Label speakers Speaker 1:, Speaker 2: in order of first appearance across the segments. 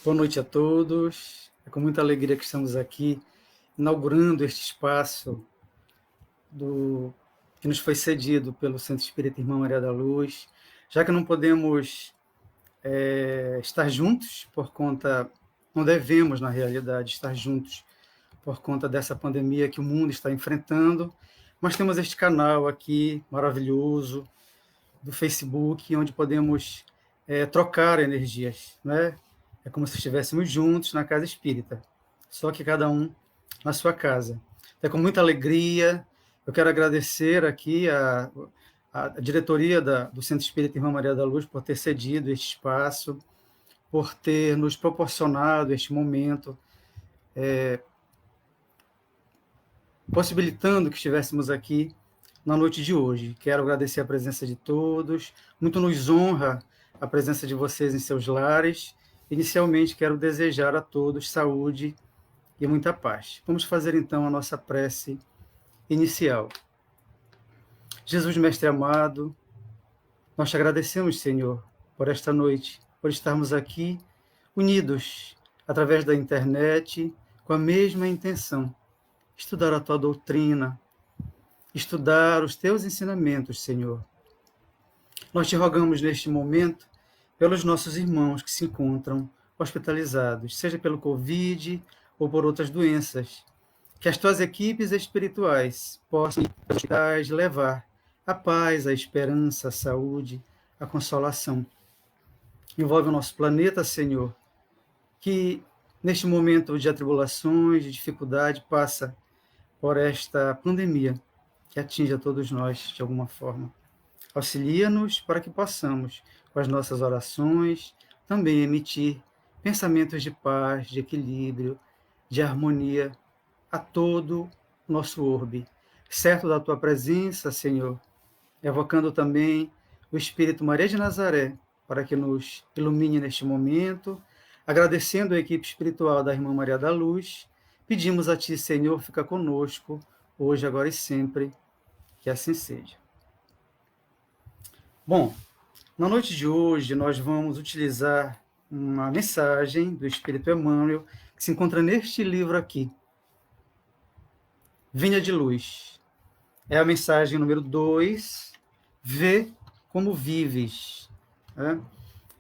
Speaker 1: Boa noite a todos. É com muita alegria que estamos aqui, inaugurando este espaço que nos foi cedido pelo Centro Espírita Irmã Maria da Luz, já que não podemos estar juntos não devemos, na realidade, estar juntos por conta dessa pandemia que o mundo está enfrentando, mas temos este canal aqui maravilhoso do Facebook, onde podemos trocar energias, né? É como se estivéssemos juntos na casa espírita, só que cada um na sua casa. É com muita alegria, eu quero agradecer aqui a diretoria do Centro Espírita Irmã Maria da Luz por ter cedido este espaço, por ter nos proporcionado este momento, possibilitando que estivéssemos aqui na noite de hoje. Quero agradecer a presença de todos, muito nos honra a presença de vocês em seus lares. Inicialmente, quero desejar a todos saúde e muita paz. Vamos fazer então a nossa prece inicial. Jesus, Mestre amado, nós te agradecemos, Senhor, por esta noite, por estarmos aqui unidos através da internet com a mesma intenção: estudar a tua doutrina, estudar os teus ensinamentos, Senhor. Nós te rogamos neste momento pelos nossos irmãos que se encontram hospitalizados, seja pelo Covid ou por outras doenças, que as tuas equipes espirituais possam levar a paz, a esperança, a saúde, a consolação. Envolve o nosso planeta, Senhor, que neste momento de atribulações, de dificuldade, passa por esta pandemia que atinge a todos nós de alguma forma. Auxilia-nos para que possamos, com as nossas orações, também emitir pensamentos de paz, de equilíbrio, de harmonia a todo o nosso orbe, certo da tua presença, Senhor, evocando também o Espírito Maria de Nazaré, para que nos ilumine neste momento, agradecendo a equipe espiritual da Irmã Maria da Luz, pedimos a Ti, Senhor, fica conosco, hoje, agora e sempre, que assim seja. Bom, na noite de hoje nós vamos utilizar uma mensagem do Espírito Emmanuel, que se encontra neste livro aqui, Vinha de Luz. É a mensagem número 2, Vê como vives.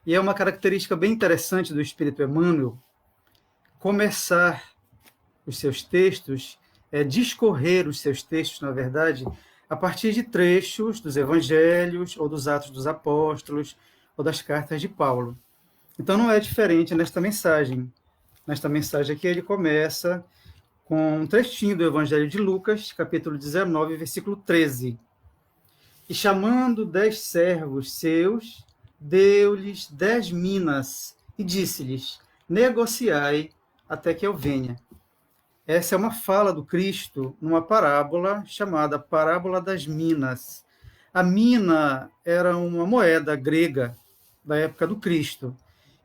Speaker 1: E é uma característica bem interessante do Espírito Emmanuel começar os seus textos, discorrer os seus textos, na verdade, a partir de trechos dos Evangelhos, ou dos Atos dos Apóstolos, ou das cartas de Paulo. Então não é diferente nesta mensagem. Nesta mensagem aqui ele começa com um trechinho do Evangelho de Lucas, capítulo 19, versículo 13. E chamando 10 servos seus, deu-lhes 10 minas, e disse-lhes: negociai até que eu venha. Essa é uma fala do Cristo numa parábola chamada Parábola das Minas. A mina era uma moeda grega da época do Cristo.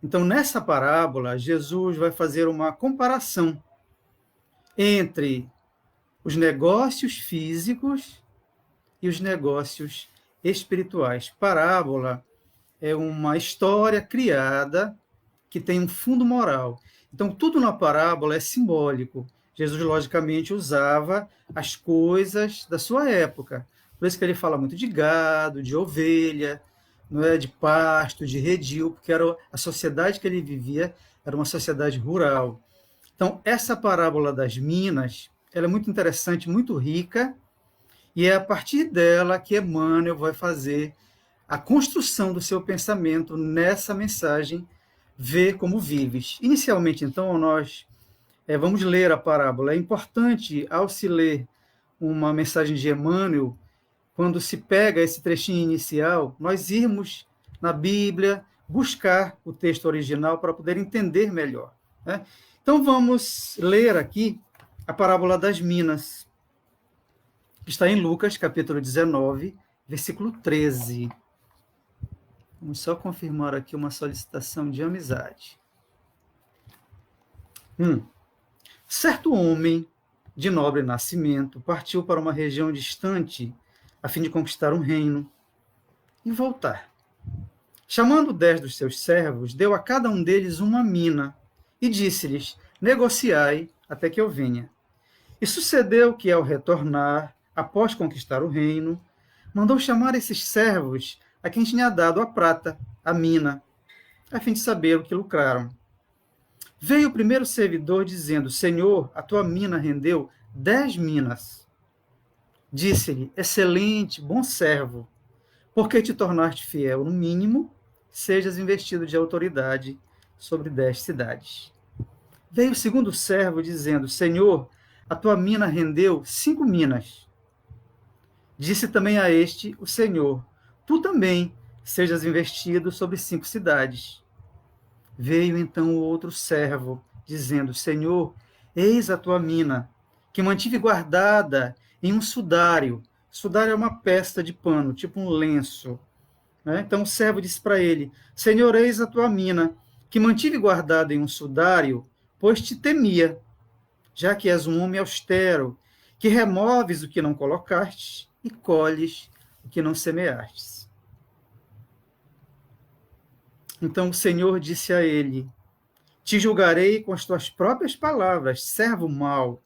Speaker 1: Então, nessa parábola, Jesus vai fazer uma comparação entre os negócios físicos e os negócios espirituais. Parábola é uma história criada que tem um fundo moral. Então, tudo na parábola é simbólico. Jesus, logicamente, usava as coisas da sua época. Por isso que ele fala muito de gado, de ovelha, não é, de pasto, de redil, porque era a sociedade que ele vivia era uma sociedade rural. Então, essa parábola das minas, ela é muito interessante, muito rica, e é a partir dela que Emmanuel vai fazer a construção do seu pensamento nessa mensagem, Vê como vives. Inicialmente, então, nós vamos ler a parábola. É importante, ao se ler uma mensagem de Emmanuel, quando se pega esse trechinho inicial, nós irmos na Bíblia buscar o texto original para poder entender melhor. Né? Então, vamos ler aqui a parábola das minas, que está em Lucas, capítulo 19, versículo 13. Vamos só confirmar aqui uma solicitação de amizade. Certo homem de nobre nascimento partiu para uma região distante a fim de conquistar um reino e voltar. Chamando 10 dos seus servos, deu a cada um deles uma mina e disse-lhes: negociai até que eu venha. E sucedeu que, ao retornar, após conquistar o reino, mandou chamar esses servos a quem tinha dado a prata, a mina, a fim de saber o que lucraram. Veio o primeiro servidor dizendo: Senhor, a tua mina rendeu 10 minas. Disse-lhe: excelente, bom servo, porque te tornaste fiel no mínimo, sejas investido de autoridade sobre 10 cidades. Veio o segundo servo dizendo: Senhor, a tua mina rendeu 5 minas. Disse também a este o Senhor: tu também sejas investido sobre 5 cidades. Veio então o outro servo, dizendo: Senhor, eis a tua mina, que mantive guardada em um sudário. Sudário é uma peça de pano, tipo um lenço. Né? Então o servo disse para ele: Senhor, eis a tua mina, que mantive guardada em um sudário, pois te temia, já que és um homem austero, que removes o que não colocaste e colhes o que não semeastes. Então o Senhor disse a ele: te julgarei com as tuas próprias palavras, servo mau.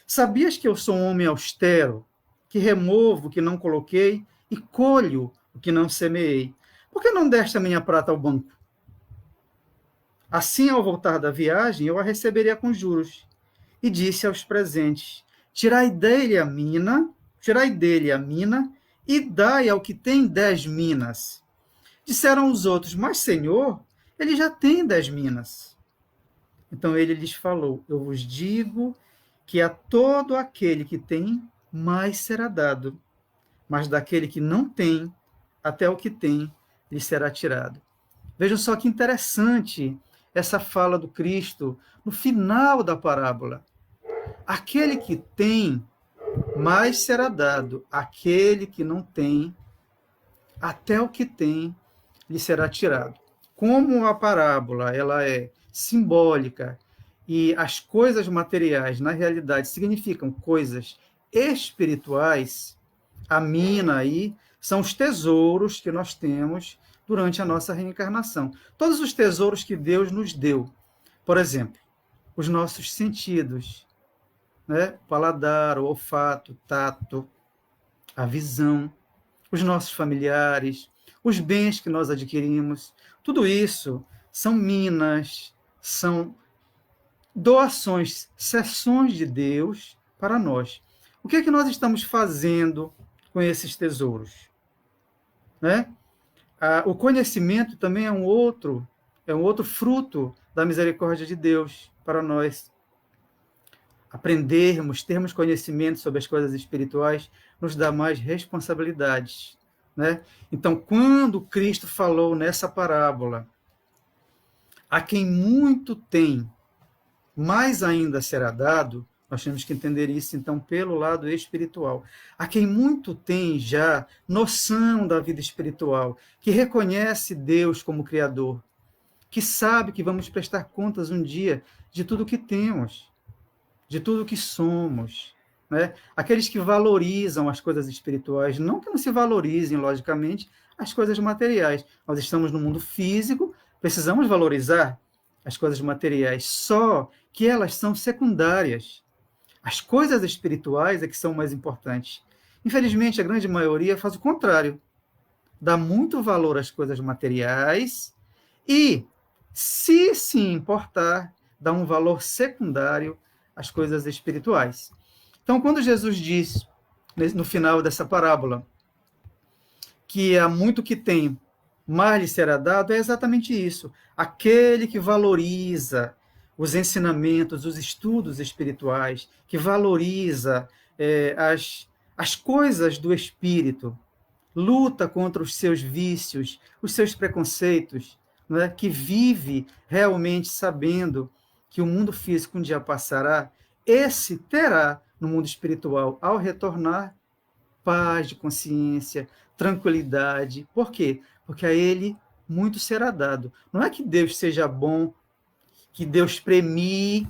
Speaker 1: Sabias que eu sou um homem austero, que removo o que não coloquei e colho o que não semeei? Por que não deste a minha prata ao banco? Assim, ao voltar da viagem, eu a receberia com juros. E disse aos presentes: tirai dele a mina, e dai ao que tem 10 minas. Disseram os outros: mas, Senhor, ele já tem 10 minas. Então ele lhes falou: eu vos digo que a todo aquele que tem, mais será dado, mas daquele que não tem, até o que tem lhe será tirado. Vejam só que interessante essa fala do Cristo no final da parábola. Aquele que tem, mais será dado, aquele que não tem, até o que tem lhe será tirado. Como a parábola ela é simbólica e as coisas materiais, na realidade, significam coisas espirituais, a mina aí são os tesouros que nós temos durante a nossa reencarnação. Todos os tesouros que Deus nos deu. Por exemplo, os nossos sentidos, né? O paladar, o olfato, o tato, a visão, os nossos familiares, os bens que nós adquirimos, tudo isso são minas, são doações, cessões de Deus para nós. O que é que nós estamos fazendo com esses tesouros? Né? O conhecimento também é um outro fruto da misericórdia de Deus para nós. Aprendermos, termos conhecimento sobre as coisas espirituais, nos dá mais responsabilidades. Né? Então, quando Cristo falou nessa parábola, a quem muito tem, mais ainda será dado, nós temos que entender isso, então, pelo lado espiritual. A quem muito tem já noção da vida espiritual, que reconhece Deus como Criador, que sabe que vamos prestar contas um dia de tudo que temos, de tudo que somos. Né? Aqueles que valorizam as coisas espirituais, não que não se valorizem, logicamente, as coisas materiais. Nós estamos no mundo físico, precisamos valorizar as coisas materiais, só que elas são secundárias. As coisas espirituais é que são mais importantes. Infelizmente, a grande maioria faz o contrário. Dá muito valor às coisas materiais e, se importar, dá um valor secundário às coisas espirituais. Então, quando Jesus diz, no final dessa parábola, que há muito que tem, mais lhe será dado, é exatamente isso. Aquele que valoriza os ensinamentos, os estudos espirituais, que valoriza as coisas do espírito, luta contra os seus vícios, os seus preconceitos, né? Que vive realmente sabendo que o mundo físico um dia passará, esse terá, no mundo espiritual, ao retornar, paz de consciência, tranquilidade. Por quê? Porque a ele muito será dado. Não é que Deus seja bom, que Deus premie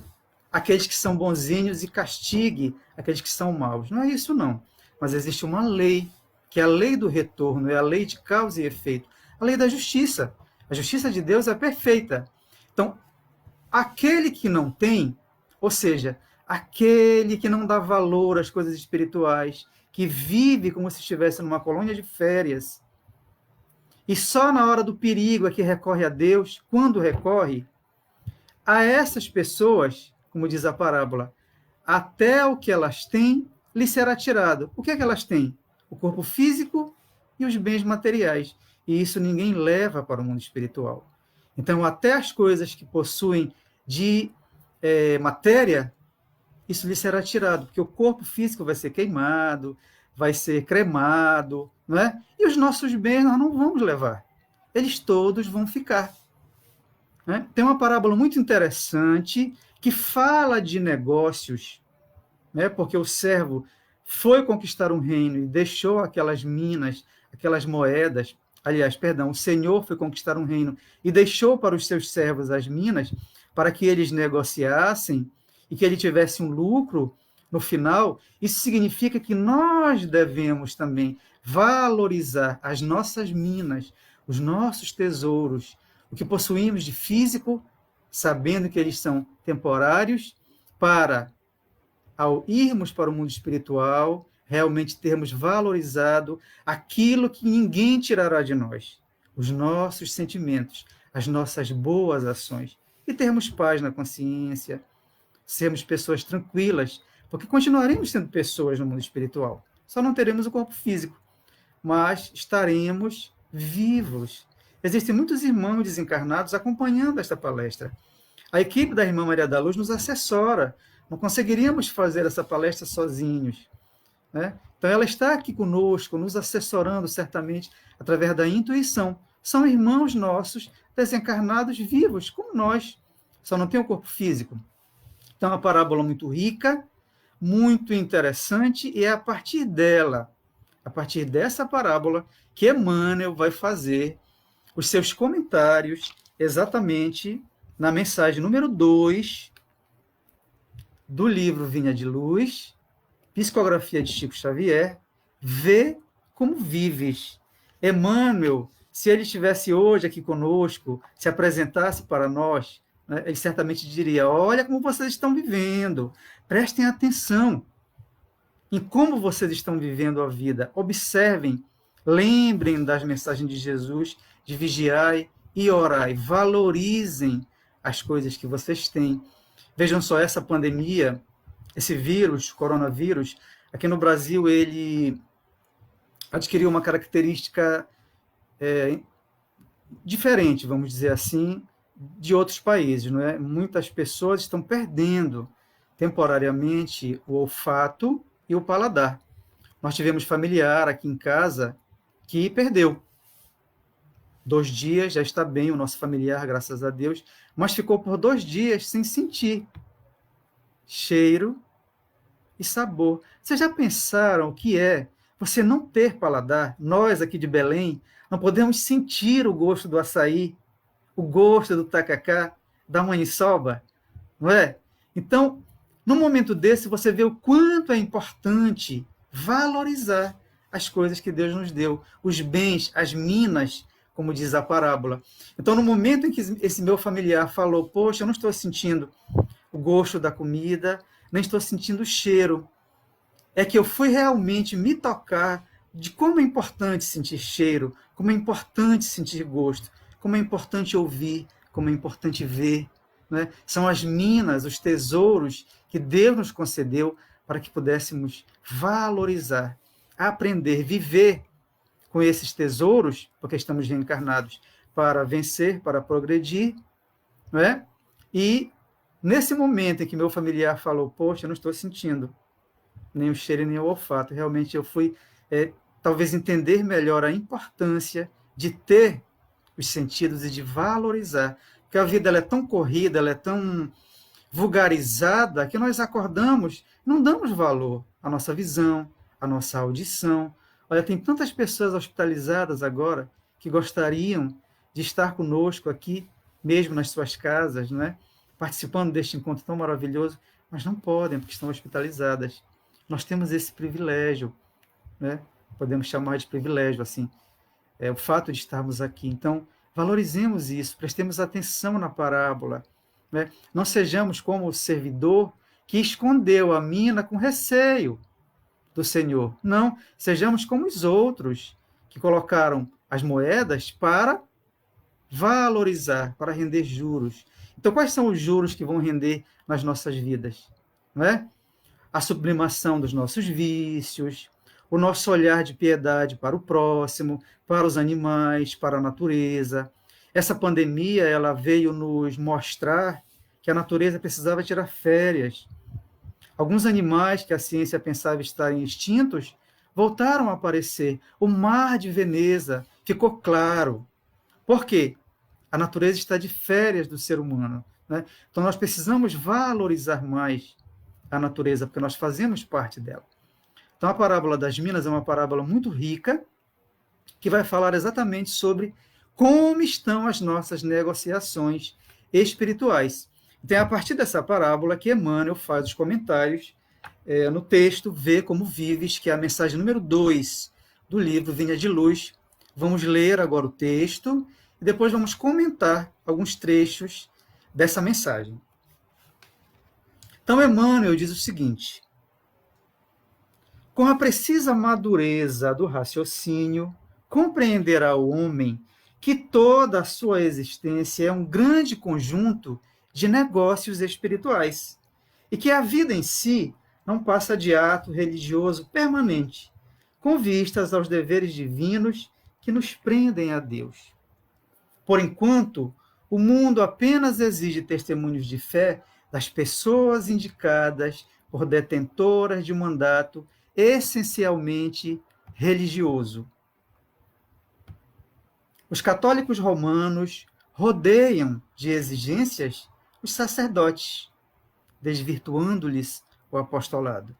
Speaker 1: aqueles que são bonzinhos e castigue aqueles que são maus. Não é isso, não. Mas existe uma lei, que é a lei do retorno, é a lei de causa e efeito, a lei da justiça. A justiça de Deus é perfeita. Então, Aquele que não tem, ou seja, aquele que não dá valor às coisas espirituais, que vive como se estivesse numa colônia de férias, e só na hora do perigo é que recorre a Deus, quando recorre, a essas pessoas, como diz a parábola, até o que elas têm lhe será tirado. O que é que elas têm? O corpo físico e os bens materiais. E isso ninguém leva para o mundo espiritual. Então, até as coisas que possuem de matéria, isso lhe será tirado, porque o corpo físico vai ser queimado, vai ser cremado, não é? E os nossos bens nós não vamos levar. Eles todos vão ficar. Né? Tem uma parábola muito interessante que fala de negócios, né? Porque o servo foi conquistar um reino e deixou aquelas minas, aquelas moedas. Aliás, perdão, o Senhor foi conquistar um reino e deixou para os seus servos as minas para que eles negociassem e que ele tivesse um lucro no final. Isso significa que nós devemos também valorizar as nossas minas, os nossos tesouros, o que possuímos de físico, sabendo que eles são temporários, para, ao irmos para o mundo espiritual, realmente termos valorizado aquilo que ninguém tirará de nós, os nossos sentimentos, as nossas boas ações, e termos paz na consciência, sermos pessoas tranquilas, porque continuaremos sendo pessoas no mundo espiritual. Só não teremos o corpo físico, mas estaremos vivos. Existem muitos irmãos desencarnados acompanhando esta palestra. A equipe da Irmã Maria da Luz nos assessora. Não conseguiríamos fazer essa palestra sozinhos. Né? Então, ela está aqui conosco, nos assessorando certamente através da intuição. São irmãos nossos desencarnados vivos, como nós, só não tem o corpo físico. Então, é uma parábola muito rica, muito interessante, e é a partir dela, a partir dessa parábola, que Emmanuel vai fazer os seus comentários exatamente na mensagem número 2 do livro Vinha de Luz, Psicografia de Chico Xavier, Vê como vives. Emmanuel, se ele estivesse hoje aqui conosco, se apresentasse para nós, né, ele certamente diria: olha como vocês estão vivendo, prestem atenção em como vocês estão vivendo a vida, observem, lembrem das mensagens de Jesus, de vigiai e orai, valorizem as coisas que vocês têm. Vejam só, essa pandemia, esse vírus, coronavírus, aqui no Brasil, ele adquiriu uma característica diferente, vamos dizer assim, de outros países. Não é? Muitas pessoas estão perdendo temporariamente o olfato e o paladar. Nós tivemos familiar aqui em casa que perdeu. 2 dias, já está bem o nosso familiar, graças a Deus, mas ficou por 2 dias sem sentir cheiro e sabor. Vocês já pensaram o que é você não ter paladar? Nós aqui de Belém não podemos sentir o gosto do açaí, o gosto do tacacá, da maniçoba, não é? Então, num momento desse, você vê o quanto é importante valorizar as coisas que Deus nos deu, os bens, as minas, como diz a parábola. Então, no momento em que esse meu familiar falou: poxa, eu não estou sentindo o gosto da comida, nem estou sentindo o cheiro, é que eu fui realmente me tocar de como é importante sentir cheiro, como é importante sentir gosto, como é importante ouvir, como é importante ver. Né? São as minas, os tesouros que Deus nos concedeu para que pudéssemos valorizar, aprender, viver com esses tesouros, porque estamos reencarnados para vencer, para progredir, não é? E nesse momento em que meu familiar falou: poxa, eu não estou sentindo nem o cheiro nem o olfato, realmente eu fui talvez entender melhor a importância de ter os sentidos e de valorizar, porque a vida ela é tão corrida, ela é tão vulgarizada, que nós acordamos, não damos valor à nossa visão, à nossa audição. Olha, tem tantas pessoas hospitalizadas agora que gostariam de estar conosco aqui, mesmo nas suas casas, não é? Participando deste encontro tão maravilhoso, mas não podem, porque estão hospitalizadas. Nós temos esse privilégio, né? Podemos chamar de privilégio, assim, o fato de estarmos aqui. Então, valorizemos isso, prestemos atenção na parábola, né? Não sejamos como o servidor que escondeu a mina com receio do Senhor. Não, sejamos como os outros que colocaram as moedas para valorizar, para render juros. Então, quais são os juros que vão render nas nossas vidas? Não é? A sublimação dos nossos vícios, o nosso olhar de piedade para o próximo, para os animais, para a natureza. Essa pandemia, ela veio nos mostrar que a natureza precisava tirar férias. Alguns animais que a ciência pensava estarem extintos voltaram a aparecer. O mar de Veneza ficou claro. Por quê? A natureza está de férias do ser humano, né? Então nós precisamos valorizar mais a natureza, porque nós fazemos parte dela. Então a parábola das minas é uma parábola muito rica, que vai falar exatamente sobre como estão as nossas negociações espirituais. Então é a partir dessa parábola que Emmanuel faz os comentários no texto Vê Como Vives, que é a mensagem número 2 do livro Vinha de Luz. Vamos ler agora o texto e depois vamos comentar alguns trechos dessa mensagem. Então, Emmanuel diz o seguinte: com a precisa madureza do raciocínio, compreenderá o homem que toda a sua existência é um grande conjunto de negócios espirituais e que a vida em si não passa de ato religioso permanente, com vistas aos deveres divinos que nos prendem a Deus. Por enquanto, o mundo apenas exige testemunhos de fé das pessoas indicadas por detentoras de mandato essencialmente religioso. Os católicos romanos rodeiam de exigências os sacerdotes, desvirtuando-lhes o apostolado.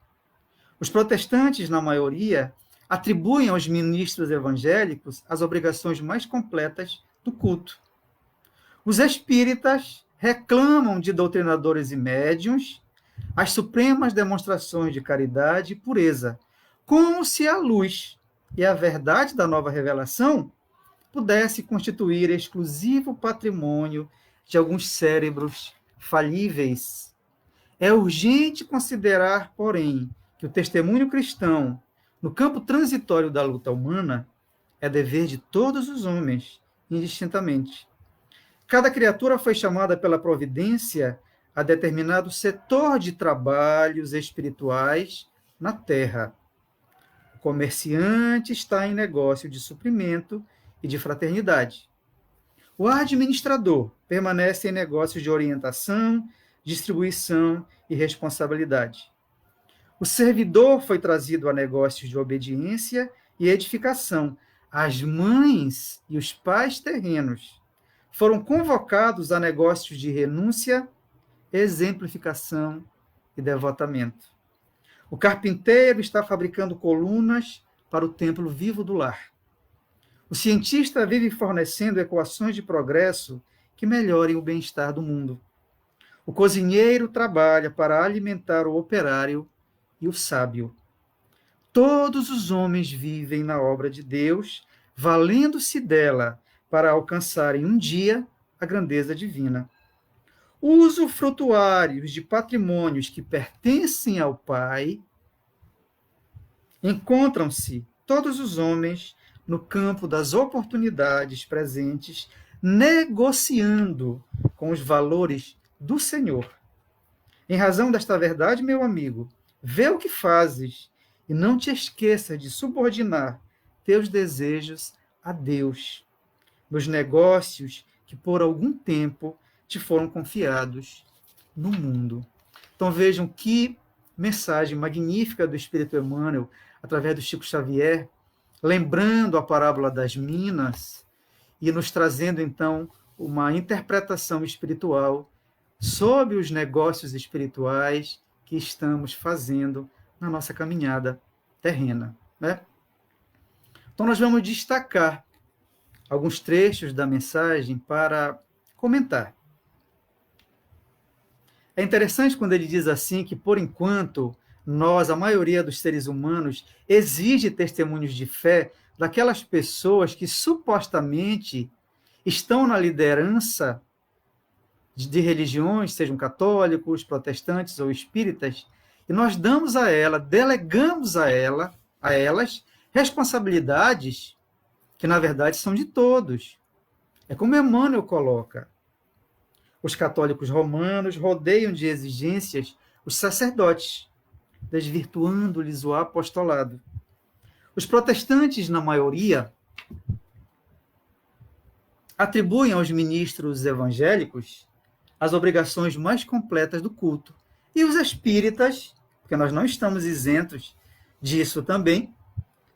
Speaker 1: Os protestantes, na maioria, atribuem aos ministros evangélicos as obrigações mais completas do culto. Os espíritas reclamam de doutrinadores e médiuns as supremas demonstrações de caridade e pureza, como se a luz e a verdade da nova revelação pudesse constituir exclusivo patrimônio de alguns cérebros falíveis. É urgente considerar, porém, que o testemunho cristão, no campo transitório da luta humana, é dever de todos os homens, indistintamente. Cada criatura foi chamada pela providência a determinado setor de trabalhos espirituais na terra. O comerciante está em negócio de suprimento e de fraternidade. O administrador permanece em negócios de orientação, distribuição e responsabilidade. O servidor foi trazido a negócios de obediência e edificação. As mães e os pais terrenos foram convocados a negócios de renúncia, exemplificação e devotamento. O carpinteiro está fabricando colunas para o templo vivo do lar. O cientista vive fornecendo equações de progresso que melhorem o bem-estar do mundo. O cozinheiro trabalha para alimentar o operário e o sábio. Todos os homens vivem na obra de Deus, valendo-se dela para alcançarem um dia a grandeza divina. Usufrutuários de patrimônios que pertencem ao Pai, encontram-se todos os homens no campo das oportunidades presentes, negociando com os valores do Senhor. Em razão desta verdade, meu amigo, vê o que fazes e não te esqueças de subordinar teus desejos a Deus, nos negócios que por algum tempo te foram confiados no mundo. Então vejam que mensagem magnífica do Espírito Emmanuel, através do Chico Xavier, lembrando a parábola das minas e nos trazendo, então, uma interpretação espiritual sobre os negócios espirituais que estamos fazendo na nossa caminhada terrena, né? Então, nós vamos destacar alguns trechos da mensagem para comentar. É interessante quando ele diz assim que, por enquanto, nós, a maioria dos seres humanos, exige testemunhos de fé daquelas pessoas que supostamente estão na liderança de religiões, sejam católicos, protestantes ou espíritas, e nós damos a ela, delegamos a elas, responsabilidades que, na verdade, são de todos. É como Emmanuel coloca. Os católicos romanos rodeiam de exigências os sacerdotes, desvirtuando-lhes o apostolado. Os protestantes, na maioria, atribuem aos ministros evangélicos as obrigações mais completas do culto. E os espíritas, porque nós não estamos isentos disso também,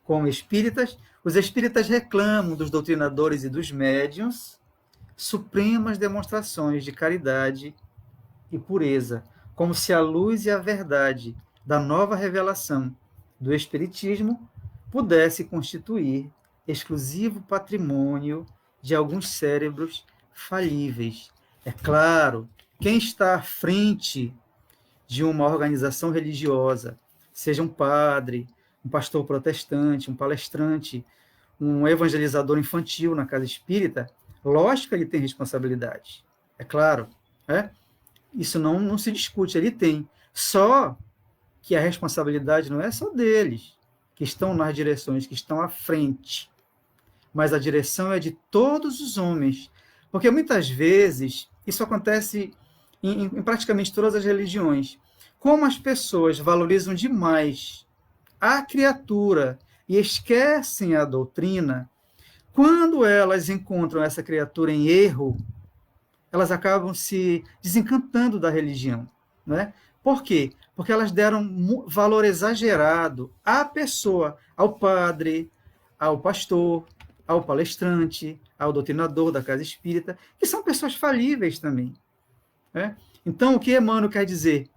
Speaker 1: como espíritas, os espíritas reclamam dos doutrinadores e dos médiuns supremas demonstrações de caridade e pureza, como se a luz e a verdade da nova revelação do Espiritismo pudesse constituir exclusivo patrimônio de alguns cérebros falíveis. É claro, quem está à frente de uma organização religiosa, seja um padre, um pastor protestante, um palestrante, um evangelizador infantil na casa espírita, lógico que ele tem responsabilidade. É claro, isso não se discute, ele tem. Só que a responsabilidade não é só deles, que estão nas direções, que estão à frente, mas a direção é de todos os homens. Porque muitas vezes isso acontece em praticamente todas as religiões. Como as pessoas valorizam demais a criatura e esquecem a doutrina, quando elas encontram essa criatura em erro, elas acabam se desencantando da religião. Né? Por quê? Porque elas deram valor exagerado à pessoa, ao padre, ao pastor, ao palestrante, ao doutrinador da casa espírita, que são pessoas falíveis também. Né? Então, o que Emmanuel quer dizer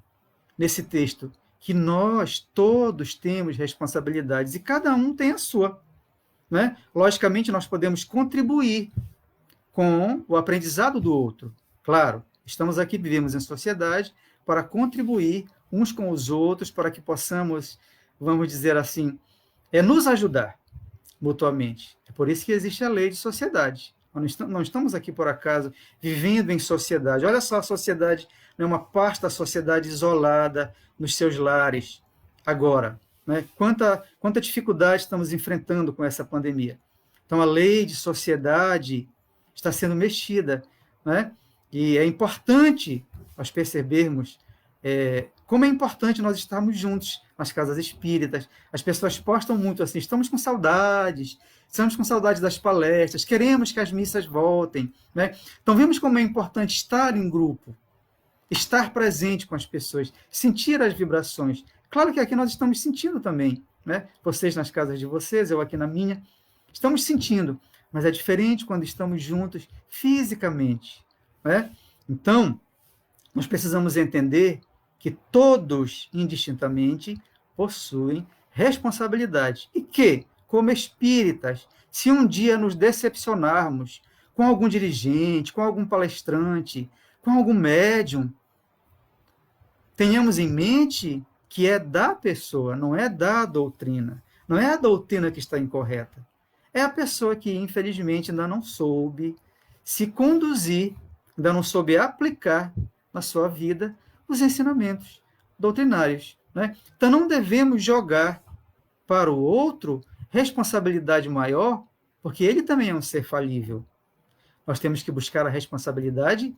Speaker 1: nesse texto? Que nós todos temos responsabilidades e cada um tem a sua. Né? Logicamente, nós podemos contribuir com o aprendizado do outro. Claro, estamos aqui, vivemos em sociedade, para contribuir uns com os outros, para que possamos, vamos dizer assim, nos ajudar mutuamente. É por isso que existe a lei de sociedade. Não estamos aqui, por acaso, vivendo em sociedade. Olha só, a sociedade não é uma parte da sociedade isolada nos seus lares. Agora, né? Quanta dificuldade estamos enfrentando com essa pandemia. Então, a lei de sociedade está sendo mexida. Né? E é importante nós percebermos como é importante nós estarmos juntos nas casas espíritas. As pessoas postam muito assim, estamos com saudades das palestras, queremos que as missas voltem. Né? Então, vemos como é importante estar em grupo, estar presente com as pessoas, sentir as vibrações. Claro que aqui nós estamos sentindo também, né? Vocês nas casas de vocês, eu aqui na minha, estamos sentindo, mas é diferente quando estamos juntos fisicamente. Né? Então, nós precisamos entender que todos, indistintamente, possuem responsabilidade. E que, como espíritas, se um dia nos decepcionarmos com algum dirigente, com algum palestrante, com algum médium, tenhamos em mente que é da pessoa, não é da doutrina. Não é a doutrina que está incorreta. É a pessoa que, infelizmente, ainda não soube se conduzir, ainda não soube aplicar na sua vida os ensinamentos doutrinários. Né? Então, não devemos jogar para o outro responsabilidade maior, porque ele também é um ser falível. Nós temos que buscar a responsabilidade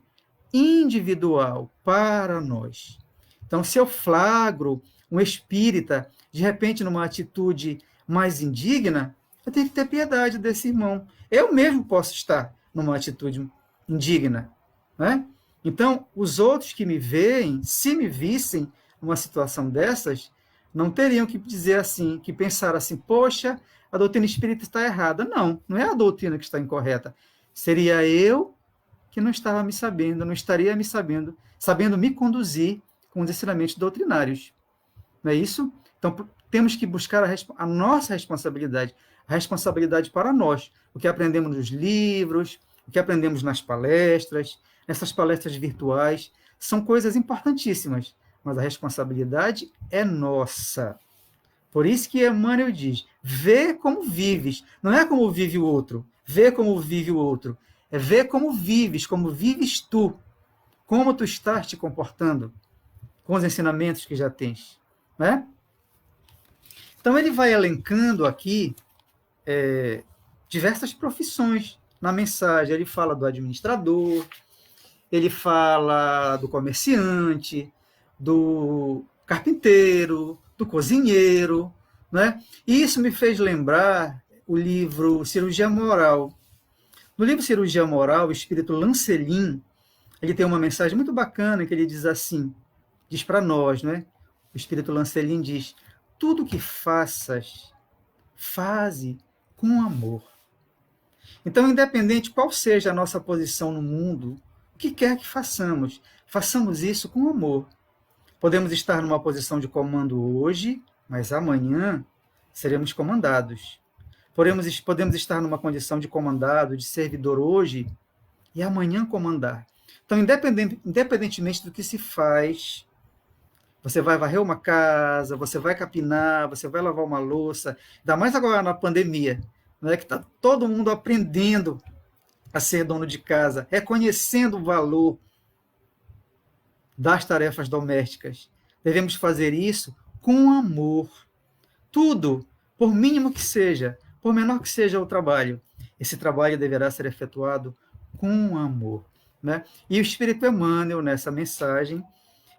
Speaker 1: individual para nós. Então, se eu flagro um espírita, de repente, numa atitude mais indigna, eu tenho que ter piedade desse irmão. Eu mesmo posso estar numa atitude indigna. Né? Então, os outros que me veem, se me vissem numa situação dessas, não teriam que dizer assim, que pensar assim, poxa, a doutrina espírita está errada. Não, não é a doutrina que está incorreta. Seria eu que não estava me sabendo, não estaria me sabendo me conduzir com os ensinamentos doutrinários. Não é isso? Então, temos que buscar a nossa responsabilidade, a responsabilidade para nós, o que aprendemos nos livros, o que aprendemos nas palestras, nessas palestras virtuais, são coisas importantíssimas, mas a responsabilidade é nossa. Por isso que Emmanuel diz, vê como vives, não é como vive o outro, vê como vive o outro, é ver como vives tu. como tu estás te comportando com os ensinamentos que já tens, né? Então, ele vai elencando aqui diversas profissões na mensagem. Ele fala do administrador, ele fala do comerciante, do carpinteiro, do cozinheiro, né? E isso me fez lembrar o livro Cirurgia Moral. No livro Cirurgia Moral, o espírito Lancelin, ele tem uma mensagem muito bacana que ele diz assim, diz para nós, né? O espírito Lancelin diz: tudo que faças, faze com amor. Então, independente qual seja a nossa posição no mundo, o que quer que façamos, façamos isso com amor. Podemos estar numa posição de comando hoje, mas amanhã seremos comandados. Podemos estar numa condição de comandado, de servidor hoje, e amanhã comandar. Então, independentemente do que se faz, você vai varrer uma casa, você vai capinar, você vai lavar uma louça, ainda mais agora na pandemia, né, que está todo mundo aprendendo a ser dono de casa, reconhecendo o valor das tarefas domésticas. Devemos fazer isso com amor. Tudo, por mínimo que seja, por menor que seja o trabalho, esse trabalho deverá ser efetuado com amor, né? E o Espírito Emmanuel, nessa mensagem,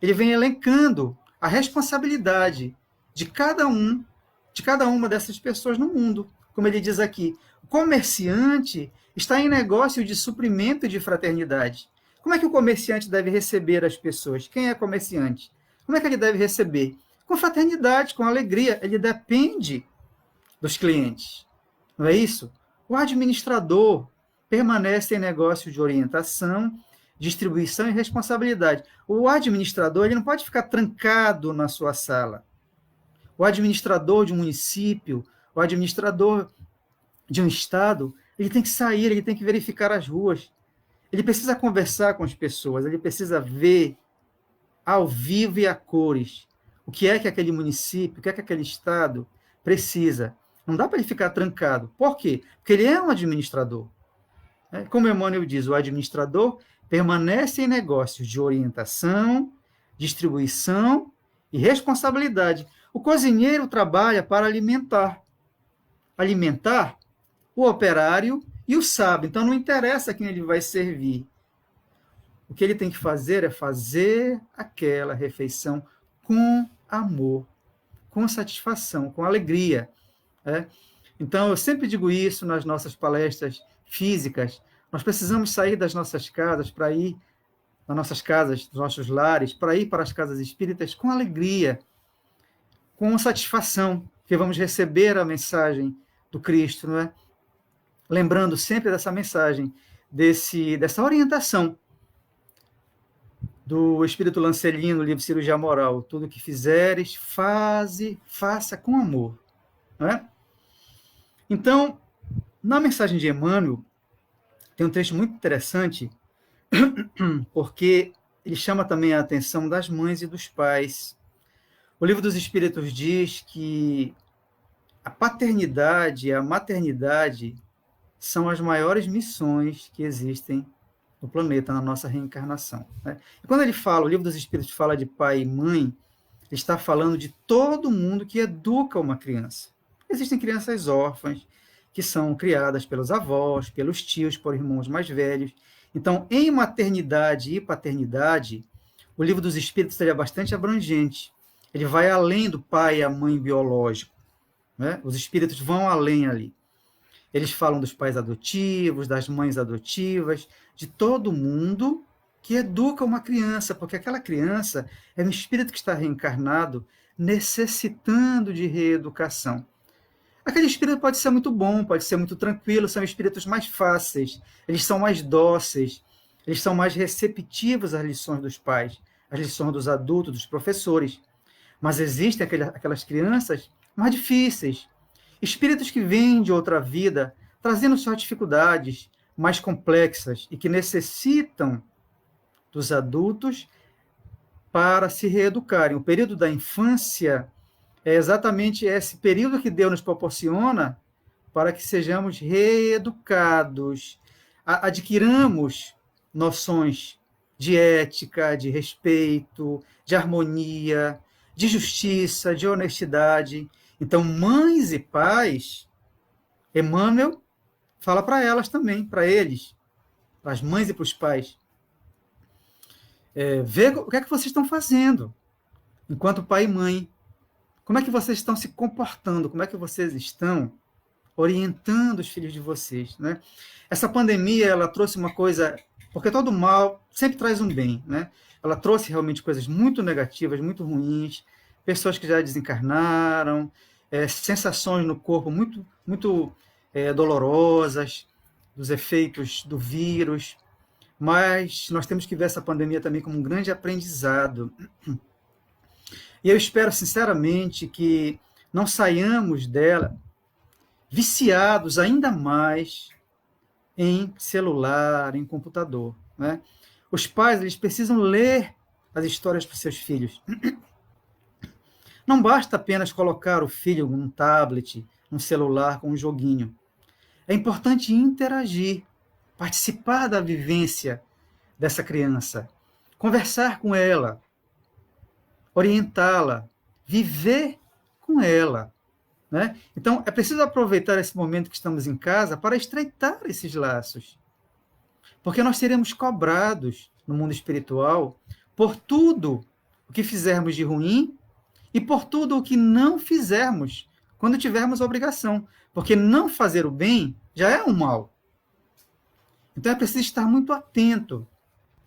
Speaker 1: ele vem elencando a responsabilidade de cada uma dessas pessoas no mundo. Como ele diz aqui, o comerciante está em negócio de suprimento e de fraternidade. Como é que o comerciante deve receber as pessoas? Quem é comerciante? Como é que ele deve receber? Com fraternidade, com alegria. Ele depende dos clientes. Não é isso? O administrador permanece em negócio de orientação, distribuição e responsabilidade. O administrador ele não pode ficar trancado na sua sala. O administrador de um município, o administrador de um estado, ele tem que sair, ele tem que verificar as ruas. Ele precisa conversar com as pessoas, ele precisa ver ao vivo e a cores o que é que aquele município, o que é que aquele estado precisa. Não dá para ele ficar trancado. Por quê? Porque ele é um administrador. Como Emmanuel diz, o administrador permanece em negócios de orientação, distribuição e responsabilidade. O cozinheiro trabalha para alimentar o operário e o sábio. Então, não interessa quem ele vai servir. O que ele tem que fazer é fazer aquela refeição com amor, com satisfação, com alegria. Então, eu sempre digo isso nas nossas palestras físicas. Nós precisamos sair das nossas casas para ir, das nossas casas, dos nossos lares, para ir para as casas espíritas com alegria, com satisfação, que vamos receber a mensagem do Cristo, não é? Lembrando sempre dessa mensagem, dessa orientação do Espírito Lancelin no livro Cirurgia Moral. Tudo que fizeres, faça com amor. Não é? Então, na mensagem de Emmanuel, tem um trecho muito interessante, porque ele chama também a atenção das mães e dos pais. O Livro dos Espíritos diz que a paternidade e a maternidade são as maiores missões que existem no planeta, na nossa reencarnação. E quando ele fala, o Livro dos Espíritos fala de pai e mãe, ele está falando de todo mundo que educa uma criança. Existem crianças órfãs, que são criadas pelos avós, pelos tios, por irmãos mais velhos. Então, em maternidade e paternidade, o Livro dos Espíritos seria bastante abrangente. Ele vai além do pai e a mãe biológico. Os espíritos vão além ali. Eles falam dos pais adotivos, das mães adotivas, de todo mundo que educa uma criança, porque aquela criança é um espírito que está reencarnado necessitando de reeducação. Aquele espírito pode ser muito bom, pode ser muito tranquilo, são espíritos mais fáceis, eles são mais dóceis, eles são mais receptivos às lições dos pais, às lições dos adultos, dos professores. Mas existem aquelas crianças mais difíceis, espíritos que vêm de outra vida, trazendo suas dificuldades mais complexas e que necessitam dos adultos para se reeducarem. O período da infância é exatamente esse período que Deus nos proporciona para que sejamos reeducados, adquiramos noções de ética, de respeito, de harmonia, de justiça, de honestidade. Então, mães e pais, Emmanuel fala para elas também, para eles, para as mães e para os pais, ver o que é que vocês estão fazendo enquanto pai e mãe. Como é que vocês estão se comportando? Como é que vocês estão orientando os filhos de vocês, né? Essa pandemia, ela trouxe uma coisa, porque todo mal sempre traz um bem, né? Ela trouxe realmente coisas muito negativas, muito ruins, pessoas que já desencarnaram, sensações no corpo muito dolorosas, dos efeitos do vírus, mas nós temos que ver essa pandemia também como um grande aprendizado. E eu espero, sinceramente, que não saiamos dela viciados ainda mais em celular, em computador, né? Os pais, eles precisam ler as histórias para os seus filhos. Não basta apenas colocar o filho num tablet, num celular com um joguinho. É importante interagir, participar da vivência dessa criança, conversar com ela, orientá-la, viver com ela, né? Então, é preciso aproveitar esse momento que estamos em casa para estreitar esses laços. Porque nós seremos cobrados no mundo espiritual por tudo o que fizermos de ruim e por tudo o que não fizermos quando tivermos a obrigação. Porque não fazer o bem já é um mal. Então é preciso estar muito atento.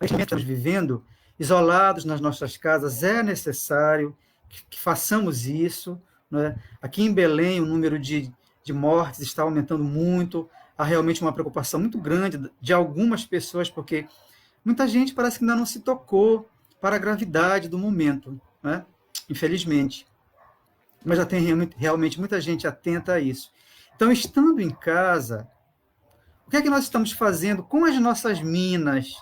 Speaker 1: Estamos vivendo isolados nas nossas casas, é necessário que façamos isso. Né? Aqui em Belém, o número de mortes está aumentando muito. Há realmente uma preocupação muito grande de algumas pessoas, porque muita gente parece que ainda não se tocou para a gravidade do momento, né? Infelizmente. Mas já tem realmente muita gente atenta a isso. Então, estando em casa, o que é que nós estamos fazendo com as nossas minas?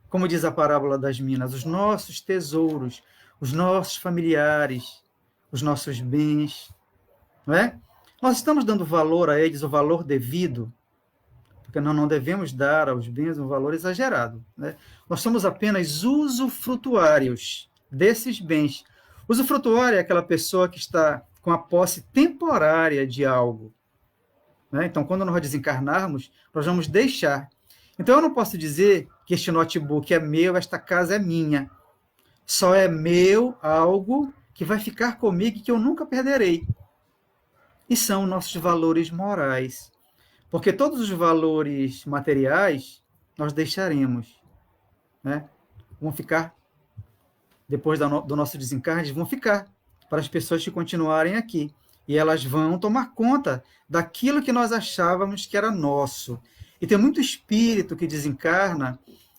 Speaker 1: Como diz a parábola das minas, os nossos tesouros, os nossos familiares, os nossos bens, não é? Nós estamos dando valor a eles, o valor devido, porque nós não devemos dar aos bens um valor exagerado, né? Nós somos apenas usufrutuários desses bens. Usufrutuário é aquela pessoa que está com a posse temporária de algo, né? Então, quando nós desencarnarmos, nós vamos deixar. Então, eu não posso dizer que este notebook é meu, esta casa é minha. Só é meu algo que vai ficar comigo e que eu nunca perderei. E são nossos valores morais. Porque todos os valores materiais nós deixaremos, né? Vão ficar, depois do nosso desencarne, vão ficar para as pessoas que continuarem aqui. E elas vão tomar conta daquilo que nós achávamos que era nosso. E tem muito espírito que desencarna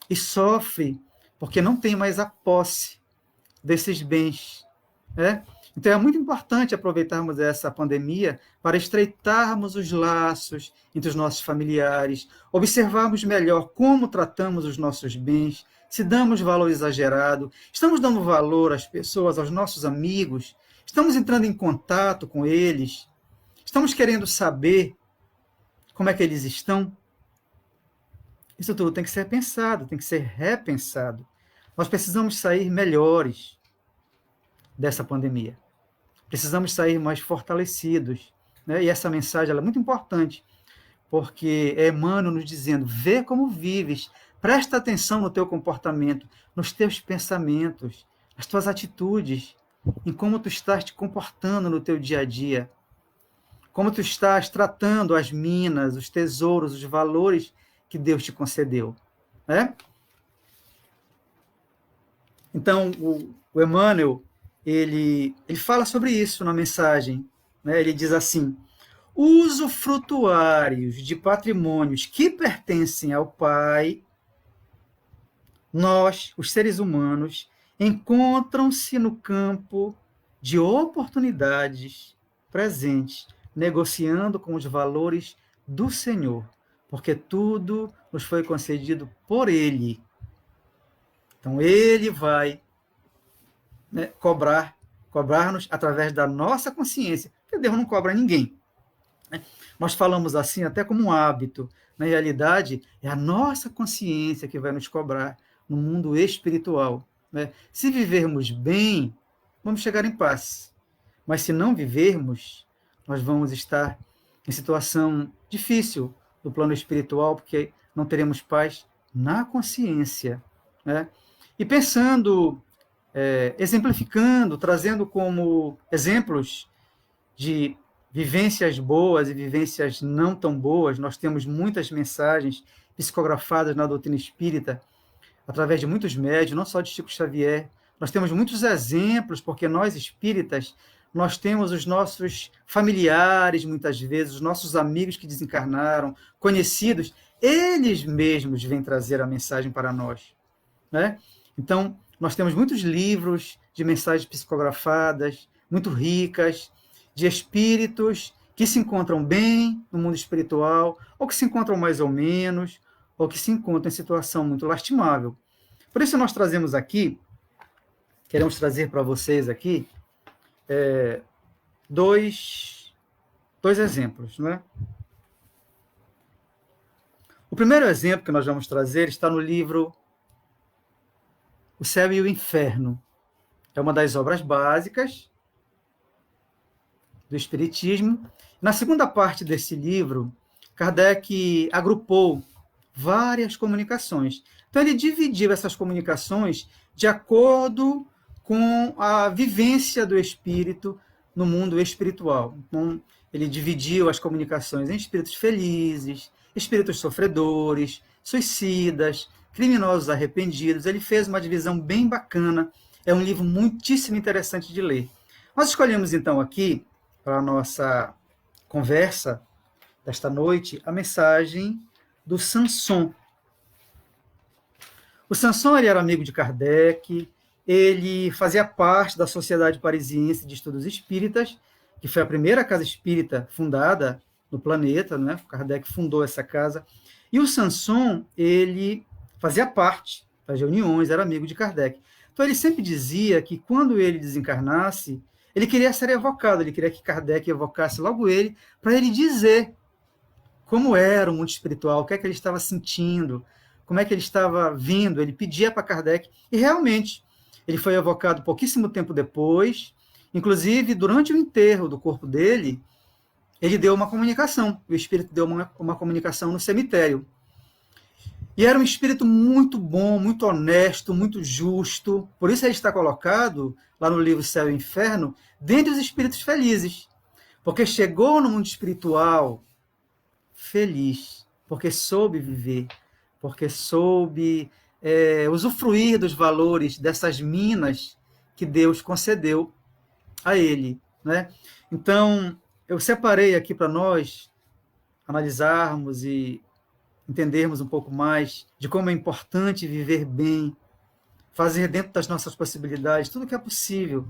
Speaker 1: e sofre porque não tem mais a posse desses bens, né? Então é muito importante aproveitarmos essa pandemia para estreitarmos os laços entre os nossos familiares, observarmos melhor como tratamos os nossos bens, se damos valor exagerado, estamos dando valor às pessoas, aos nossos amigos, estamos entrando em contato com eles, estamos querendo saber como é que eles estão. Isso tudo tem que ser pensado, tem que ser repensado. Nós precisamos sair melhores dessa pandemia. Precisamos sair mais fortalecidos, né? E essa mensagem ela é muito importante, porque é Emmanuel nos dizendo, vê como vives, presta atenção no teu comportamento, nos teus pensamentos, nas tuas atitudes, em como tu estás te comportando no teu dia a dia, como tu estás tratando as minas, os tesouros, os valores que Deus te concedeu, né? Então, o Emmanuel, ele fala sobre isso na mensagem, né? Ele diz assim, usufrutuários de patrimônios que pertencem ao Pai, nós, os seres humanos, encontram-se no campo de oportunidades presentes, negociando com os valores do Senhor, porque tudo nos foi concedido por Ele. Então, Ele vai, né, cobrar-nos através da nossa consciência, porque Deus não cobra ninguém. Né? Nós falamos assim até como um hábito. Na realidade, é a nossa consciência que vai nos cobrar, no mundo espiritual. Né? Se vivermos bem, vamos chegar em paz. Mas se não vivermos, nós vamos estar em situação difícil no plano espiritual, porque não teremos paz na consciência. Né? E pensando, exemplificando, trazendo como exemplos de vivências boas e vivências não tão boas, nós temos muitas mensagens psicografadas na doutrina espírita, através de muitos médios, não só de Chico Xavier. Nós temos muitos exemplos, porque nós espíritas, nós temos os nossos familiares, muitas vezes, os nossos amigos que desencarnaram, conhecidos, eles mesmos vêm trazer a mensagem para nós. Né? Então, nós temos muitos livros de mensagens psicografadas, muito ricas, de espíritos que se encontram bem no mundo espiritual, ou que se encontram mais ou menos, ou que se encontram em situação muito lastimável. Por isso nós trazemos aqui, queremos trazer para vocês aqui, dois exemplos. Né? O primeiro exemplo que nós vamos trazer está no livro O Céu e o Inferno. É uma das obras básicas do Espiritismo. Na segunda parte desse livro, Kardec agrupou várias comunicações. Então, ele dividiu essas comunicações de acordo com a vivência do espírito no mundo espiritual. Então, ele dividiu as comunicações em espíritos felizes, espíritos sofredores, suicidas, criminosos arrependidos. Ele fez uma divisão bem bacana. É um livro muitíssimo interessante de ler. Nós escolhemos, então, aqui, para a nossa conversa desta noite, a mensagem do Sanson. O Sanson, ele era amigo de Kardec, ele fazia parte da Sociedade Parisiense de Estudos Espíritas, que foi a primeira casa espírita fundada no planeta, né? Kardec fundou essa casa, e o Sanson, ele fazia parte das reuniões, era amigo de Kardec. Então, ele sempre dizia que quando ele desencarnasse, ele queria ser evocado, ele queria que Kardec evocasse logo ele, para ele dizer como era o mundo espiritual, o que é que ele estava sentindo, como é que ele estava vendo. Ele pedia para Kardec, e realmente, ele foi evocado pouquíssimo tempo depois, inclusive durante o enterro do corpo dele, ele deu uma comunicação, o espírito deu uma comunicação no cemitério. E era um espírito muito bom, muito honesto, muito justo. Por isso ele está colocado, lá no livro Céu e Inferno, dentre os espíritos felizes. Porque chegou no mundo espiritual feliz, porque soube viver, porque soube usufruir dos valores dessas minas que Deus concedeu a ele. Né? Então, eu separei aqui para nós analisarmos e entendermos um pouco mais de como é importante viver bem, fazer dentro das nossas possibilidades tudo o que é possível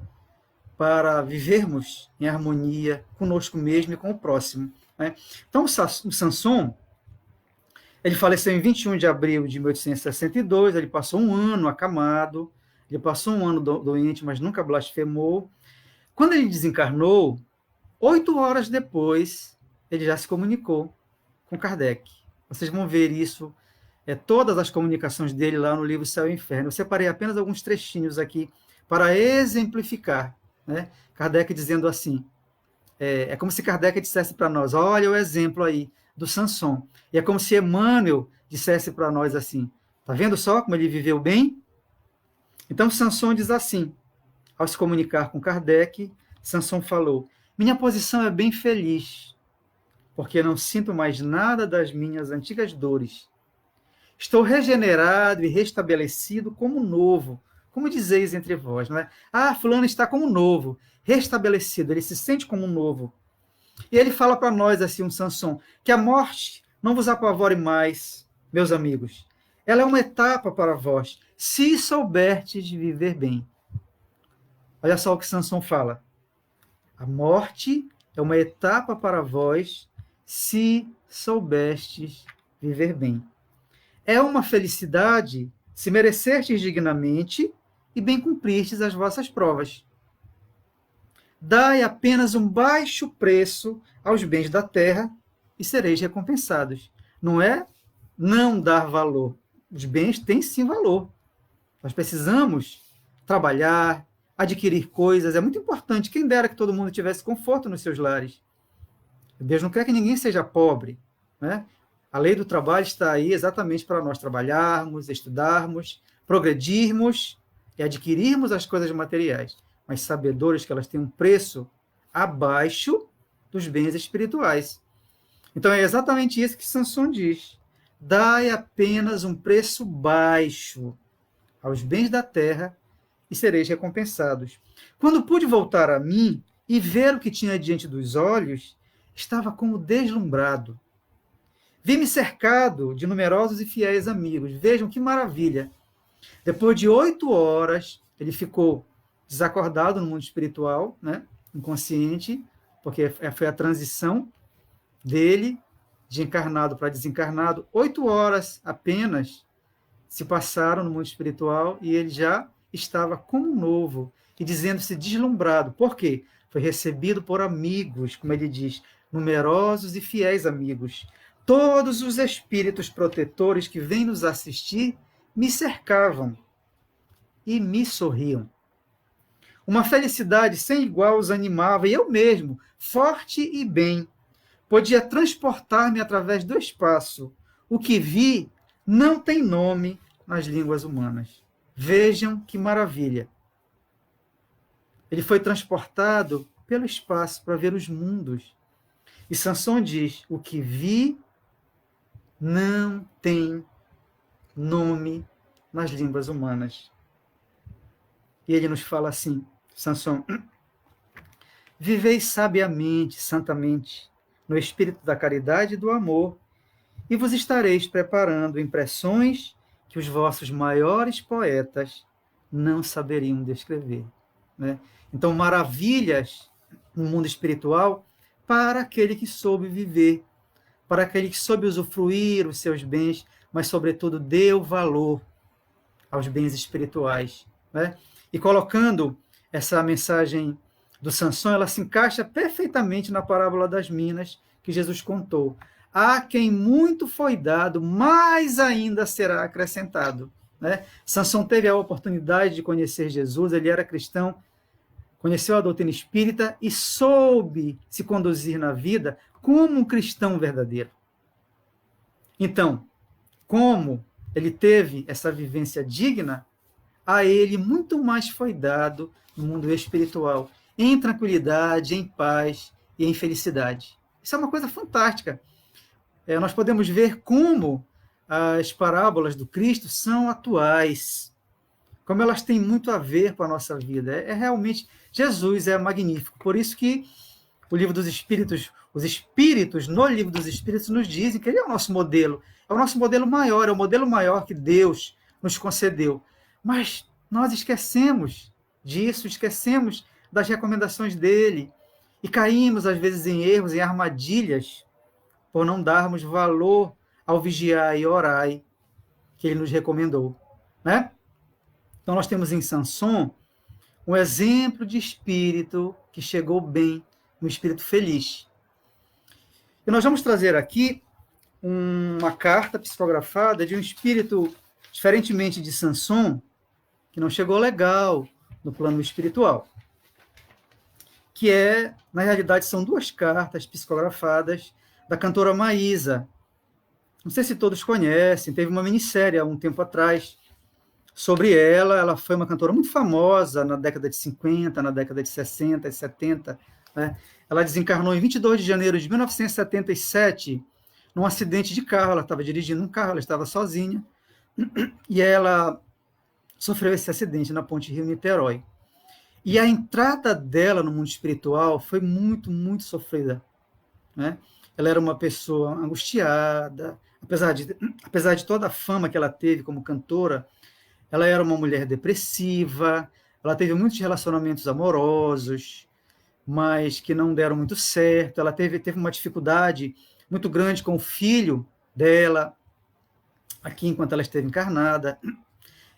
Speaker 1: para vivermos em harmonia conosco mesmo e com o próximo. Né? Então, o Sanson, ele faleceu em 21 de abril de 1862, ele passou um ano acamado, ele passou um ano doente, mas nunca blasfemou. Quando ele desencarnou, 8 horas depois, ele já se comunicou com Kardec. Vocês vão ver isso, todas as comunicações dele lá no livro Céu e Inferno. Eu separei apenas alguns trechinhos aqui para exemplificar. Né? Kardec dizendo assim, é como se Kardec dissesse para nós, olha o exemplo aí do Sanson. E é como se Emmanuel dissesse para nós assim, tá vendo só como ele viveu bem? Então Sanson diz assim, ao se comunicar com Kardec, Sanson falou, minha posição é bem feliz, porque não sinto mais nada das minhas antigas dores. Estou regenerado e restabelecido como novo, como dizeis entre vós, não é? Ah, fulano está como novo, restabelecido, ele se sente como novo. E ele fala para nós, assim, um Sanson, que a morte não vos apavore mais, meus amigos. Ela é uma etapa para vós, se soubertes viver bem. Olha só o que Sanson fala. A morte é uma etapa para vós, se soubestes viver bem. É uma felicidade se merecertes dignamente e bem cumpristes as vossas provas. Dai apenas um baixo preço aos bens da terra e sereis recompensados. Não é não dar valor. Os bens têm sim valor. Nós precisamos trabalhar, adquirir coisas. É muito importante. Quem dera que todo mundo tivesse conforto nos seus lares. Deus não quer que ninguém seja pobre, né? A lei do trabalho está aí exatamente para nós trabalharmos, estudarmos, progredirmos e adquirirmos as coisas materiais, mas sabedores que elas têm um preço abaixo dos bens espirituais. Então é exatamente isso que Sansão diz. Dai apenas um preço baixo aos bens da terra e sereis recompensados. Quando pude voltar a mim e ver o que tinha diante dos olhos, estava como deslumbrado. Vi-me cercado de numerosos e fiéis amigos. Vejam que maravilha. Depois de 8 horas, ele ficou desacordado no mundo espiritual, né? Inconsciente, porque foi a transição dele de encarnado para desencarnado. 8 horas apenas se passaram no mundo espiritual e ele já estava como novo e dizendo-se deslumbrado. Por quê? Foi recebido por amigos, como ele diz, numerosos e fiéis amigos. Todos os espíritos protetores que vêm nos assistir me cercavam e me sorriam. Uma felicidade sem igual os animava, e eu mesmo, forte e bem, podia transportar-me através do espaço. O que vi não tem nome nas línguas humanas. Vejam que maravilha. Ele foi transportado pelo espaço para ver os mundos. E Sansão diz, o que vi não tem nome nas línguas humanas. E ele nos fala assim, Sansão, vivei sabiamente, santamente, no espírito da caridade e do amor, e vos estareis preparando impressões que os vossos maiores poetas não saberiam descrever. Né? Então, maravilhas no mundo espiritual para aquele que soube viver, para aquele que soube usufruir os seus bens, mas, sobretudo, deu valor aos bens espirituais. Né? E colocando essa mensagem do Sansão, ela se encaixa perfeitamente na parábola das minas que Jesus contou. A quem muito foi dado, mais ainda será acrescentado. Né? Sansão teve a oportunidade de conhecer Jesus, ele era cristão, conheceu a doutrina espírita e soube se conduzir na vida como um cristão verdadeiro. Então, como ele teve essa vivência digna, a ele muito mais foi dado no mundo espiritual, em tranquilidade, em paz e em felicidade. Isso é uma coisa fantástica. Nós podemos ver como as parábolas do Cristo são atuais, como elas têm muito a ver com a nossa vida. Realmente, Jesus é magnífico. Por isso que o livro dos Espíritos, os Espíritos no livro dos Espíritos nos dizem que ele é o nosso modelo. É o nosso modelo maior, é o modelo maior que Deus nos concedeu. Mas nós esquecemos disso, esquecemos das recomendações dele e caímos, às vezes, em erros, em armadilhas, por não darmos valor ao vigiai e orai que ele nos recomendou. Né? Então, nós temos em Sansão um exemplo de espírito que chegou bem, um espírito feliz. E nós vamos trazer aqui uma carta psicografada de um espírito, diferentemente de Sansão, que não chegou legal no plano espiritual. Que na realidade, são 2 cartas psicografadas da cantora Maísa. Não sei se todos conhecem, teve uma minissérie há um tempo atrás sobre ela. Ela foi uma cantora muito famosa na década de 50, na década de 60 e 70. Né? Ela desencarnou em 22 de janeiro de 1977, num acidente de carro. Ela estava dirigindo um carro, ela estava sozinha, e ela sofreu esse acidente na ponte Rio-Niterói. E a entrada dela no mundo espiritual foi muito, muito sofrida. Né? Ela era uma pessoa angustiada, apesar de toda a fama que ela teve como cantora, ela era uma mulher depressiva, ela teve muitos relacionamentos amorosos, mas que não deram muito certo. Ela teve uma dificuldade muito grande com o filho dela, aqui enquanto ela esteve encarnada.